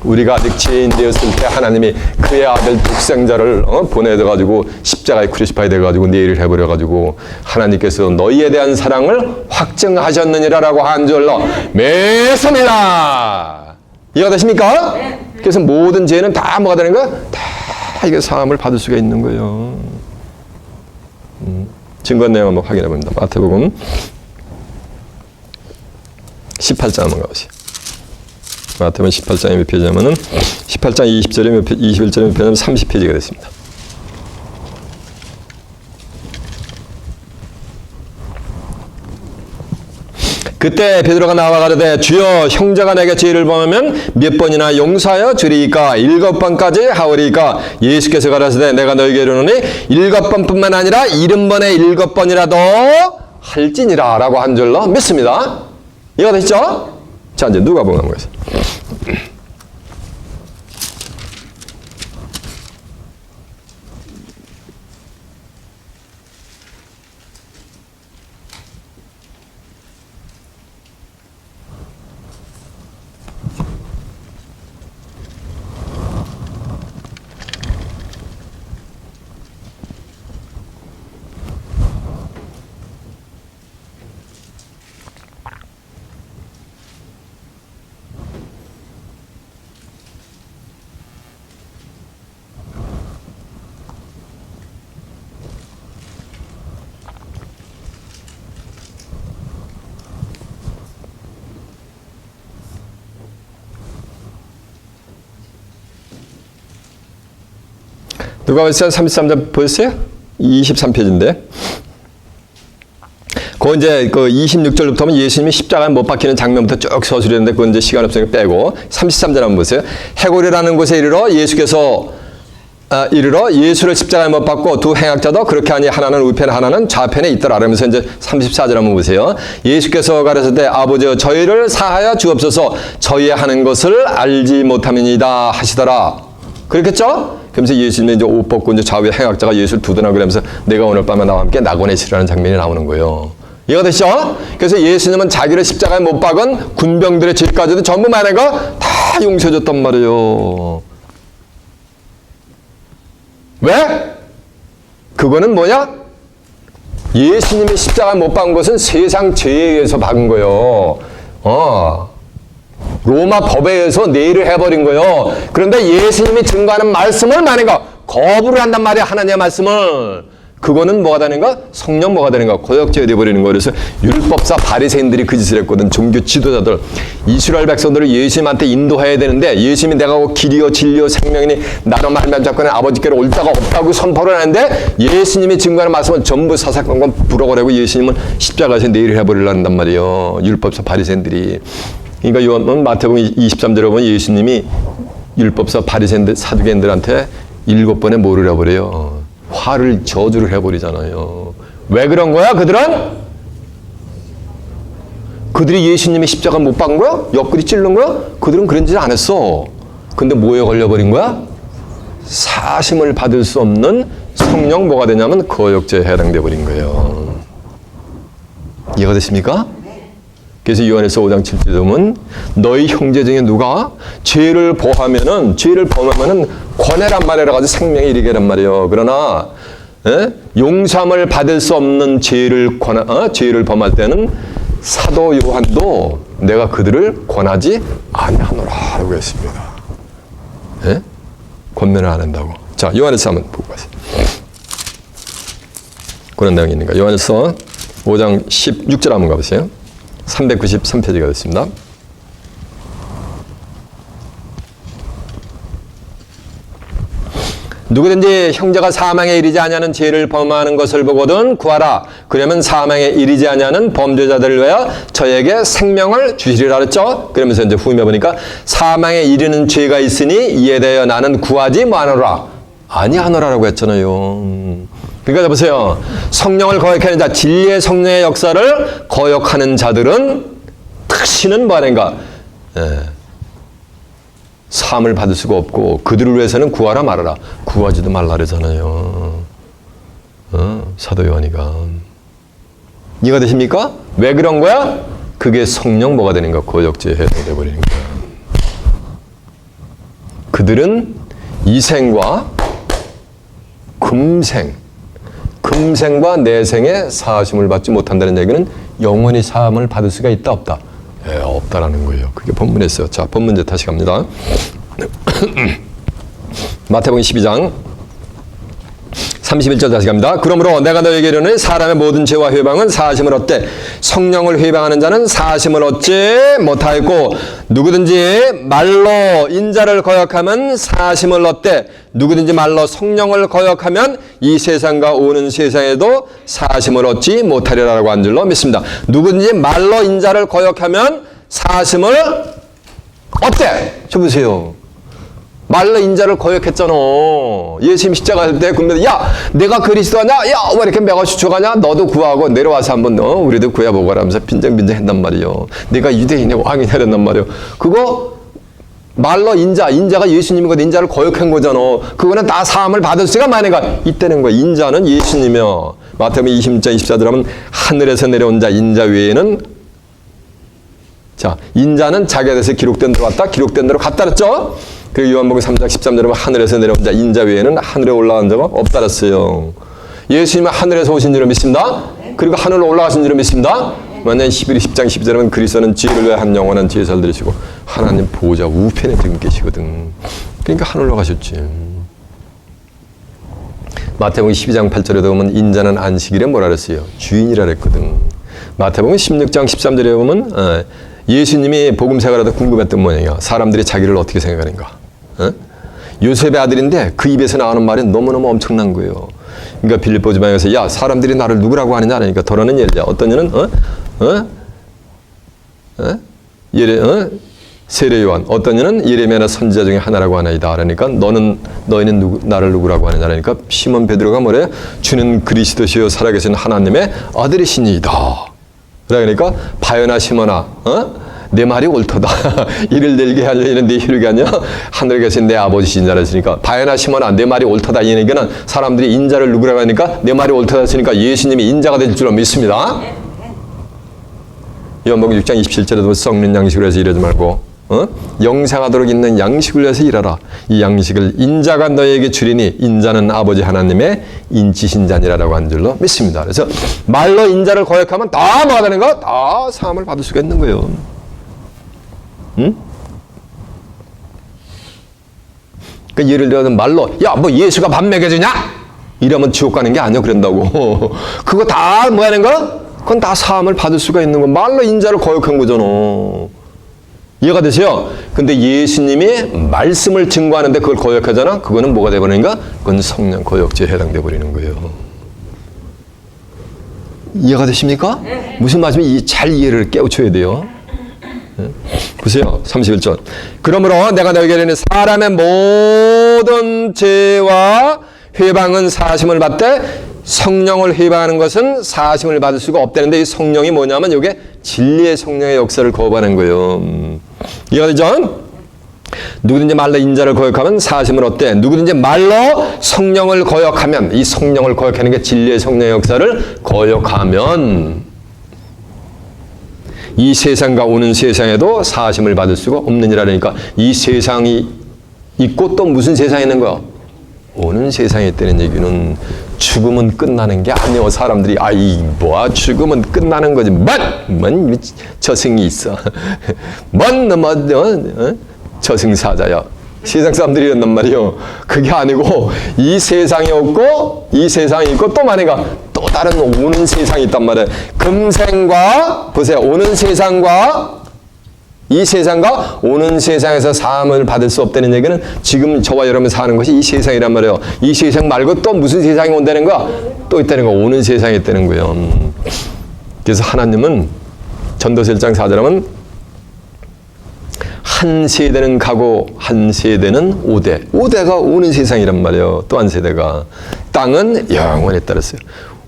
우리가 아직 죄인 되었을 때 하나님이 그의 아들 독생자를 보내가지고 십자가에 크루시파이 돼가지고 내일을 해버려가지고 하나님께서 너희에 대한 사랑을 확증하셨느니라라고 한 줄로 매섭니다. 이해가 되십니까? 그래서 모든 죄는 다 뭐가 되는 거야? 다 이게 사함을 받을 수가 있는 거예요. 증거 내용 한번 확인해 봅니다. 마태복음 18장 한번 가보세요. 마태복음 18장에 몇 페이지냐면은 18장 20절에 몇 페이지, 21절에 몇 페이지냐면 30페이지가 됐습니다. 그때 베드로가 나와 가로되 주여 형제가 내게 죄를 범하면 몇 번이나 용서하여 주리이까 7번까지 하오리이까 예수께서 가라사대 내가 너에게 이르노니 7번뿐만 아니라 70번에 7번이라도 할지니라 라고 한 줄로 믿습니다. 이해가 되시죠? 자 이제 누가복음 한번 보겠습니다. 누가복음 33장 보였어요? 23페이지인데. 그 이제 그 26절부터 보면 예수님이 십자가에 못 박히는 장면부터 쭉 서술했는데 그건 이제 시간 없으니까 빼고 33절 한번 보세요. 해골이라는 곳에 이르러 예수를 십자가에 못 박고 두 행악자도 그렇게 하니 하나는 우편 하나는 좌편에 있더라. 그러면서 이제 34절 한번 보세요. 예수께서 가라사대 아버지여 저희를 사하여 주옵소서 저희 하는 것을 알지 못함이니이다 하시더라. 그렇겠죠? 그러면서 예수님이 이제 옷 벗고 이제 좌우에 행악자가 예수를 두드나 그러면서 내가 오늘 밤에 나와 함께 낙원에 치라는 장면이 나오는 거예요. 이해가 되시죠? 그래서 예수님은 자기를 십자가에 못 박은 군병들의 죄까지도 전부 만한 거 다 용서해줬단 말이에요. 왜? 그거는 뭐냐? 예수님이 십자가에 못 박은 것은 세상 죄에 의해서 박은 거예요. 로마 법에 의해서 내일을 해버린 거예요. 그런데 예수님이 증거하는 말씀을 만약에 거부를 한단 말이야. 하나님의 말씀을. 그거는 뭐가 되는가? 성령 뭐가 되는가? 고역죄가 되어버리는 거예요. 그래서 율법사 바리새인들이 그 짓을 했거든. 종교 지도자들. 이스라엘 백성들을 예수님한테 인도해야 되는데 예수님이 내가 길이요 진리요 생명이니 나로 말미암아 자꾸는 아버지께로 올 자가 없다고 선포를 하는데 예수님이 증거하는 말씀은 전부 사사건건 불어버리고 예수님은 십자가에서 내일을 해버리려는단 말이에요. 율법사 바리새인들이. 그러니까 요한 마태복음 23절에 보면 예수님이 율법사 바리새인들 사두개인들한테 7번의 뭐를 해버려요. 화를 저주를 해버리잖아요. 왜 그런 거야? 그들이 예수님이 십자가 못 박은 거야? 옆구리 찔른 거야? 그들은 그런 짓 안 했어. 근데 뭐에 걸려버린 거야? 사심을 받을 수 없는 성령 뭐가 되냐면 거역죄에 해당돼 버린 거예요. 이해가 되십니까? 그래서 요한일서 5장 7절에 보면 너희 형제 중에 누가 죄를 범하면은 권해란 말이라 가지고 생명에 이르게란 말이에요. 그러나 용서함을 받을 수 없는 죄를 범할 때는 사도 요한도 내가 그들을 권하지 아니하노라라고 했습니다. 권면을 안 한다고. 자, 요한일서 한번 보고 가세요. 그런 내용이 있는가? 요한일서 5장 16절 한번 가보세요. 393페이지가 됐습니다. 누구든지 형제가 사망에 이르지 아니하는 죄를 범하는 것을 보거든 구하라. 그러면 사망에 이르지 아니하는 범죄자들을 위하여 저에게 생명을 주시리라 그랬죠. 그러면서 이제 후임해 보니까 사망에 이르는 죄가 있으니 이에 대하여 나는 구하지 마노라. 아니하노라라고 했잖아요. 그러니까 보세요. 성령을 거역하는 자, 진리의 성령의 역사를 거역하는 자들은 다시는 뭐 하는가? 사함을 받을 수가 없고 그들을 위해서는 구하라 말아라. 구하지도 말라 그러잖아요. 사도 요한이가. 이해가 되십니까? 왜 그런 거야? 그게 성령 뭐가 되는가? 거역죄에 해당돼 버리는 거야. 그들은 이생과 금생과 내생에 사하심을 받지 못한다는 얘기는 영원히 사함을 받을 수가 있다 없다? 없다라는 거예요. 그게 본문에 있어요. 자, 본문제 다시 갑니다. 마태복음 12장 31절 다시 갑니다. 그러므로 내가 너에게 이르노니 사람의 모든 죄와 회방은 사하심을 얻되 성령을 회방하는 자는 사하심을 얻지 못하였고 누구든지 말로 인자를 거역하면 사하심을 얻되 누구든지 말로 성령을 거역하면 이 세상과 오는 세상에도 사하심을 얻지 못하리라고 한 줄로 믿습니다. 누구든지 말로 인자를 거역하면 사하심을 얻대. 저 보세요. 말로 인자를 거역했잖아. 예수님 십자가 할 때 그러면 야 내가 그리스도냐? 야 왜 이렇게 매가 추측하냐? 너도 구하고 내려와서 한번 우리도 구해보거라 하면서 빈정빈정 했단 말이요. 내가 유대인의 왕이 되렸단 말이요. 그거 말로 인자가 예수님이거든. 인자를 거역한 거잖아. 그거는 다 사함을 받을 수가 많으니까 있다는 거야. 인자는 예수님이요. 마태복음 20장 24절 하면 하늘에서 내려온 자 인자 외에는 자 인자는 자기에 대해서 기록된 대로 왔다. 기록된 대로 갔다 그랬죠. 그리고 요한복음 3장 13절에 하늘에서 내려온 자 인자 외에는 하늘에 올라간 자가 없다 그랬어요. 예수님은 하늘에서 오신 줄을 믿습니다. 그리고 하늘로 올라가신 줄을 믿습니다. 만약 11, 10장 12절은 그리스도는 죄를 위해 한 영원한 제사를 드리시고 하나님 보호자 우편에 지금 계시거든. 그러니까 하늘로 가셨지. 마태복음 12장 8절에 보면 인자는 안식일에 뭐라 그랬어요? 주인이라 그랬거든. 마태복음 16장 13절에 보면 예수님이 복음생활하다 궁금했던 모양이야. 사람들이 자기를 어떻게 생각하는가? 요셉의 아들인데 그 입에서 나오는 말이 너무너무 엄청난 거예요. 그러니까 빌립보 지방에서 야 사람들이 나를 누구라고 하느냐 하니까 더러는 엘리야. 어떤 이는 세례 요한, 어떤 이는 예레미야나 선지자 중에 하나라고 하나이다. 그러니까 너희는 나를 누구라고 하느냐 하니까 시몬 베드로가 뭐래? 주는 그리스도시요 살아계신 하나님의 아들이시니이다. 그러니까 바요나 시몬아, 내 말이 옳도다. 이를 내게 하려 이는 네 혈육이 아니야. 하늘에 계신 내 아버지신 자라 했으니까 바요나 시몬아 내 말이 옳도다. 이 얘기는 사람들이 인자를 누구라고 하니까 내 말이 옳도다 했으니까 예수님이 인자가 될 줄로 믿습니다. 요한복음 6장 27절에도 썩는 양식으로 해서 이러지 말고 영생하도록 있는 양식을 해서 일하라. 이 양식을 인자가 너에게 주리니 인자는 아버지 하나님의 인치신 자니라라고 한 줄로 믿습니다. 그래서 말로 인자를 고백하면 다 뭐가 되는 거? 다 사함을 받을 수가 있는 거예요. 그러니까 예를 들어서 말로 야 뭐 예수가 밥 먹여주냐? 이러면 지옥 가는 게 아니야 그런다고. 그거 다 뭐 하는 거? 그건 다 사함을 받을 수가 있는 거. 말로 인자를 고백한 거잖아. 이해가 되세요? 근데 예수님이 말씀을 증거하는데 그걸 고역하잖아? 그거는 뭐가 돼버리는가? 그건 성령 고역죄에 해당돼 버리는 거예요. 이해가 되십니까? 무슨 말씀인지 잘 이해를 깨우쳐야 돼요. 보세요. 31절. 그러므로 내가 너에게 이르니 사람의 모든 죄와 회방은 사하심을 받되 성령을 회방하는 것은 사하심을 받을 수가 없다는데 이 성령이 뭐냐면 이게 진리의 성령의 역사를 거부하는 거예요. 이해가 되죠? 누구든지 말로 인자를 거역하면 사하심을 얻되 누구든지 말로 성령을 거역하면 이 성령을 거역하는 게 진리의 성령의 역사를 거역하면 이 세상과 오는 세상에도 사하심을 받을 수가 없느니라. 그러니까 이 세상이 있고 또 무슨 세상이 있는 거야? 오는 세상에 있다는 얘기는 죽음은 끝나는 게 아니오. 사람들이 아이 뭐야 죽음은 끝나는 거지. 뭔 저승이 있어. 뭔 저승사자야. 세상 사람들이 이런단 말이요. 그게 아니고 이 세상이 없고 이 세상이 있고 또 만약에 또 다른 오는 세상이 있단 말이에요. 금생과 보세요. 오는 세상과 이 세상과 오는 세상에서 사함을 받을 수 없다는 얘기는 지금 저와 여러분 사는 것이 이 세상이란 말이에요. 이 세상 말고 또 무슨 세상이 온다는 거야? 또 있다는 거. 오는 세상이 있다는 거예요. 그래서 하나님은 전도서 1장 4절하면 한 세대는 가고 한 세대는 오대. 오대가 오는 세상이란 말이에요. 또 한 세대가. 땅은 영원히 따랐어요.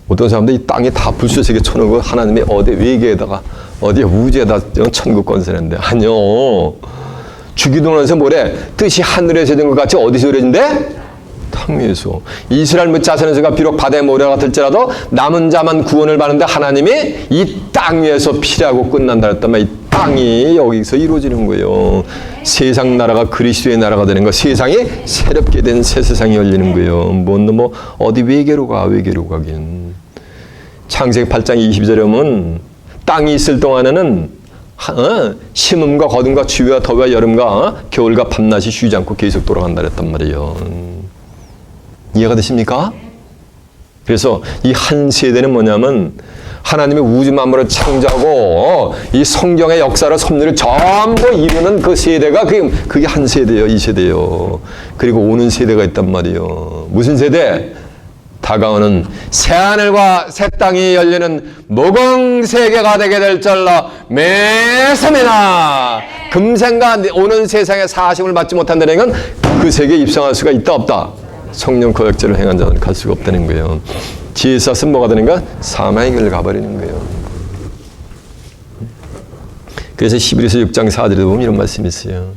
어떤 사람들이 이 땅이 다 불쏘시개 쳐놓고 하나님의 어디 외계에다가 어디 우주에다 천국 건설했는데 아니요. 주기도문에서 뭐래? 뜻이 하늘에서 된 것 같이 어디서 이루어진대? 땅 위에서. 이스라엘 및 자손에서가 비록 바다의 모래가 될지라도 남은 자만 구원을 받는데 하나님이 이 땅 위에서 피라고 끝난다 했다면 이 땅이 여기서 이루어지는 거예요. 세상 나라가 그리스도의 나라가 되는 거. 세상이 새롭게 된 새 세상이 열리는 거예요. 뭐 어디 외계로 가긴. 창세기 8장 22절에 보면 땅이 있을 동안에는 심음과 거둠과 추위와 더위와 여름과 겨울과 밤낮이 쉬지 않고 계속 돌아간다 그랬단 말이에요. 이해가 되십니까? 그래서 이 한 세대는 뭐냐면 하나님의 우주 만물을 창조하고 이 성경의 역사를 섭리를 전부 이루는 그 세대가 그게 한 세대예요. 이 세대예요. 그리고 오는 세대가 있단 말이에요. 무슨 세대? 다가오는 새하늘과 새 땅이 열리는 무궁세계가 되게 될 줄로 믿습니다. 금생과 오는 세상에 사하심을 받지 못한다는 건 그 세계에 입성할 수가 있다 없다? 성령 거역죄를 행한 자는 갈 수가 없다는 거예요. 지혜사은 뭐가 되는가? 사망의 길을 가버리는 거예요. 그래서 히브리서 6장 4절에 보면 이런 말씀이 있어요.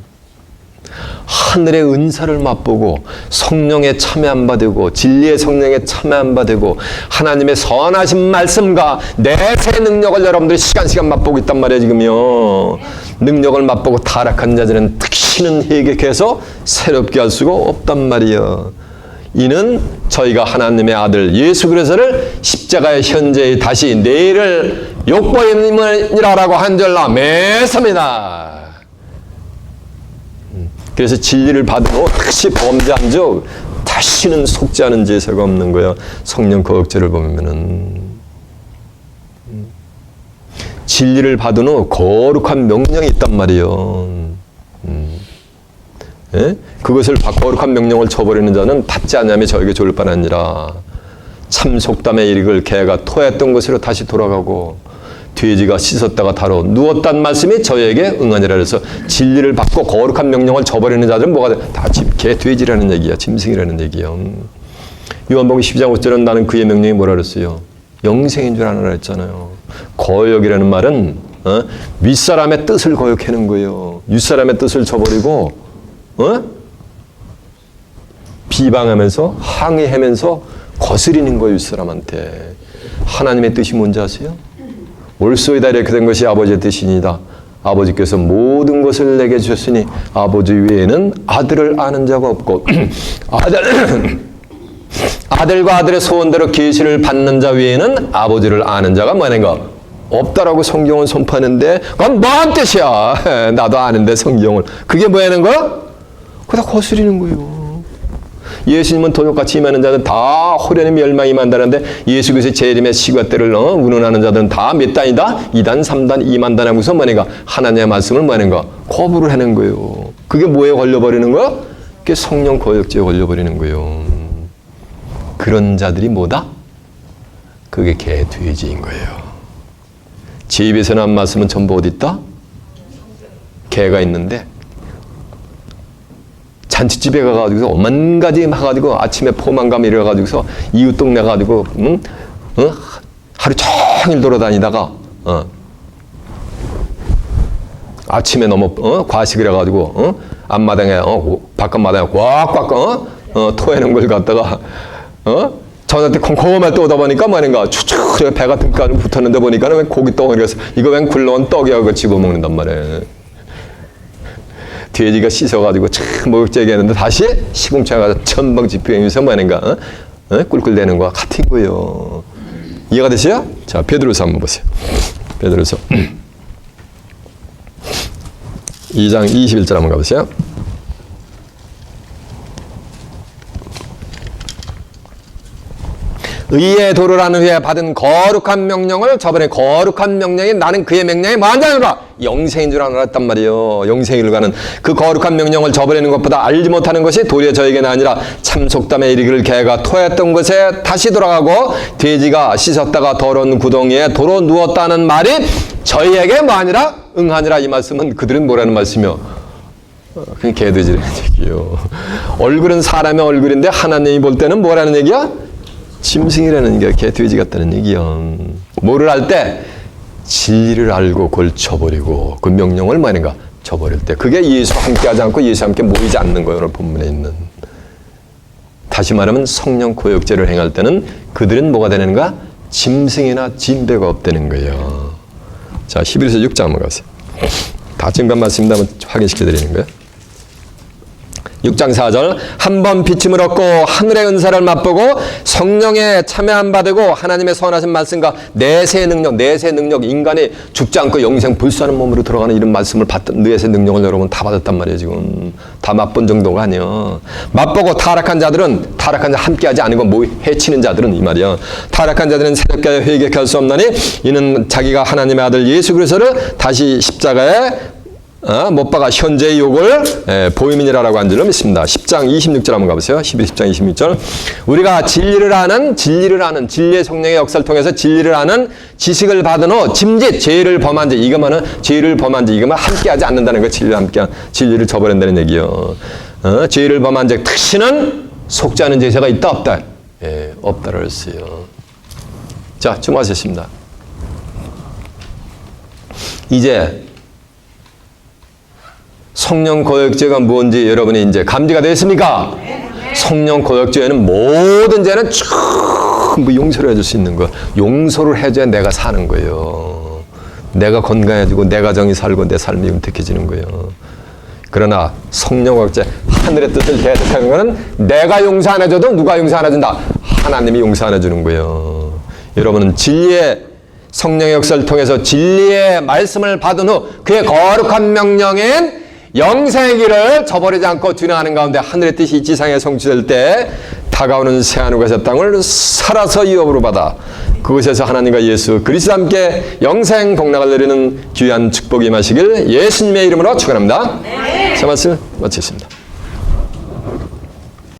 하늘의 은사를 맛보고 성령에 참여한 바 되고 진리의 성령에 참여한 바 되고 하나님의 선하신 말씀과 내세 능력을 여러분들이 시간 맛보고 있단 말이에요. 지금요. 능력을 맛보고 타락한 자들은 다시는 회개해서 새롭게 할 수가 없단 말이에요. 이는 저희가 하나님의 아들 예수 그리스도를 십자가의 현재의 다시 내일을 욕보임이라고 한 줄로 믿습니다. 그래서 진리를 받은 후 다시 범죄한 적 다시는 속지 않은 제사가 없는 거야. 성령 거역죄를 보면은 진리를 받은 후 거룩한 명령이 있단 말이에요. 예? 그것을 거룩한 명령을 저버리는 자는 받지 않냐며 저에게 졸 바나니라. 참 속담에 이르기를 개가 토했던 곳으로 다시 돌아가고 돼지가 씻었다가 다로 누웠단 말씀이 저에게 응하니라. 그래서 진리를 받고 거룩한 명령을 저버리는 자들은 뭐가 돼? 다 개, 돼지라는 얘기야. 짐승이라는 얘기야. 요한복음 12장 5절은 나는 그의 명령이 뭐라 그랬어요? 영생인 줄 아느라 했잖아요. 거역이라는 말은 윗사람의 뜻을 거역하는 거예요. 윗사람의 뜻을 저버리고 비방하면서 항의하면서 거스리는 거예요. 윗사람한테. 하나님의 뜻이 뭔지 아세요? 올소이다 이렇게 된 것이 아버지의 뜻이니이다. 아버지께서 모든 것을 내게 주셨으니 아버지 외에는 아들을 아는 자가 없고 아들과 아들의 소원대로 계시를 받는 자 외에는 아버지를 아는 자가 뭐하는가? 없다라고 성경은 선포하는데 그건 뭔 뜻이야? 나도 아는데 성경을. 그게 뭐하는 거야? 그거 다 거스리는 거예요. 예수님은 도둑같이 임하는 자들 다 호련히 멸망이 만다는데 예수 그리스도의 재림의 시과 때를 운운하는 자들은 다 몇 단이다? 2단, 3단, 2만 단 하고서 뭐하는가? 하나님의 말씀을 뭐하는가? 거부를 하는 거예요. 그게 뭐에 걸려버리는 거야? 그게 성령 거역죄에 걸려버리는 거예요. 그런 자들이 뭐다? 그게 개, 돼지인 거예요. 제 입에서 나온 말씀은 전부 어디 있다? 개가 있는데 잔치집에 가가지고서 오만 가지 해가지고 아침에 포만감 일어나가지고서 이웃 동네 가가지고 하루 종일 돌아다니다가 아침에 너무 과식을 해가지고 앞마당에 바깥마당에 꽉꽉 토해놓은 걸 갖다가 저한테 콩콩할 때 오다 보니까 뭐하는가 추측 배가 등까지 붙었는데 보니까 왜 고기 덩어리가 이거 왜 굴러온 떡이하고 집어먹는단 말이에요. 돼지가 씻어가지고 참 먹을지게 했는데 다시 시금치가 가서 천방 지표하면서 뭐하는가 꿀꿀대는 거와 같은 거예요. 이해가 되시죠? 자, 베드로서 한번 보세요. 베드로서 2장 21절 한번 가보세요. 의의 도를 하는 후에 받은 거룩한 명령을 저번에 거룩한 명령이 나는 그의 명령에 뭐한 자노라 영생인 줄 알았단 말이에요. 영생을 가는 그 거룩한 명령을 저버리는 것보다 알지 못하는 것이 도리어 저에게는 아니라 참 속담에 이르기를 개가 토했던 곳에 다시 돌아가고 돼지가 씻었다가 더러운 구덩이에 도로 누웠다는 말이 저희에게 뭐 아니라 응하니라. 이 말씀은 그들은 뭐라는 말씀이요? 그냥 개돼지라는 얘기예요. 얼굴은 사람의 얼굴인데 하나님이 볼 때는 뭐라는 얘기야? 짐승이라는 게 개, 돼지 같다는 얘기야. 뭐를 할 때? 진리를 알고 그걸 저버리고 그 명령을 뭐하는가? 저버릴 때. 그게 예수와 함께하지 않고 예수와 함께 모이지 않는 거예요. 오늘 본문에 있는. 다시 말하면 성령 고역죄를 행할 때는 그들은 뭐가 되는가? 짐승이나 진배가 없다는 거예요. 자, 히브리서 6장 한번 가세요. 다 증거한 말씀입니다. 한번 확인시켜 드리는 거예요. 6장 4절 한 번 비침을 얻고 하늘의 은사를 맛보고 성령에 참여함 받고 하나님의 선하신 말씀과 내세의 능력 인간이 죽지 않고 영생 불사는 몸으로 들어가는 이런 말씀을 받던 내세 능력을 여러분 다 받았단 말이에요. 지금 다 맛본 정도가 아니야. 맛보고 타락한 자들은 타락한 자 함께하지 않은 건 뭐 해치는 자들은 이 말이야. 타락한 자들은 새롭게 회개할 수 없나니 이는 자기가 하나님의 아들 예수 그리스도를 다시 십자가에 못 박아 현재의 욕을 보임이니라라고 한 줄로 믿습니다. 10장 26절 한번 가보세요. 10장 26절 우리가 진리를 아는 진리의 성령의 역사를 통해서 진리를 아는 지식을 받은 후 짐짓 죄를 범한 자 이거만은 죄를 범한 자 이거만 함께하지 않는다는 거. 진리를 저버린다는 얘기요. 죄를 범한 자 다시는 속지 않은 제사가 있다 없다? 없다를 했어요. 자, 주목하셨습니다. 이제 성령 고역죄가 뭔지 여러분이 이제 감지가 됐습니까? 성령 고역죄에는 모든 죄는 전부 용서를 해줄 수 있는 거. 용서를 해줘야 내가 사는 거예요. 내가 건강해지고 내 가정이 살고 내 삶이 윤택해지는 거예요. 그러나 성령 고역죄 하늘의 뜻을 대적하는 것은 내가 용서 안 해줘도 누가 용서 안 해준다? 하나님이 용서 안 해주는 거예요. 여러분은 진리의 성령의 역사를 통해서 진리의 말씀을 받은 후 그의 거룩한 명령인 영생의 길을 저버리지 않고 준행하는 가운데 하늘의 뜻이 이 지상에 성취될 때 다가오는 새하늘과 땅을 살아서 유업으로 받아 그곳에서 하나님과 예수 그리스도와 함께 영생 복락을 누리는 귀한 축복이 임하시길 예수님의 이름으로 축원합니다. 네. 제 말씀 마치겠습니다.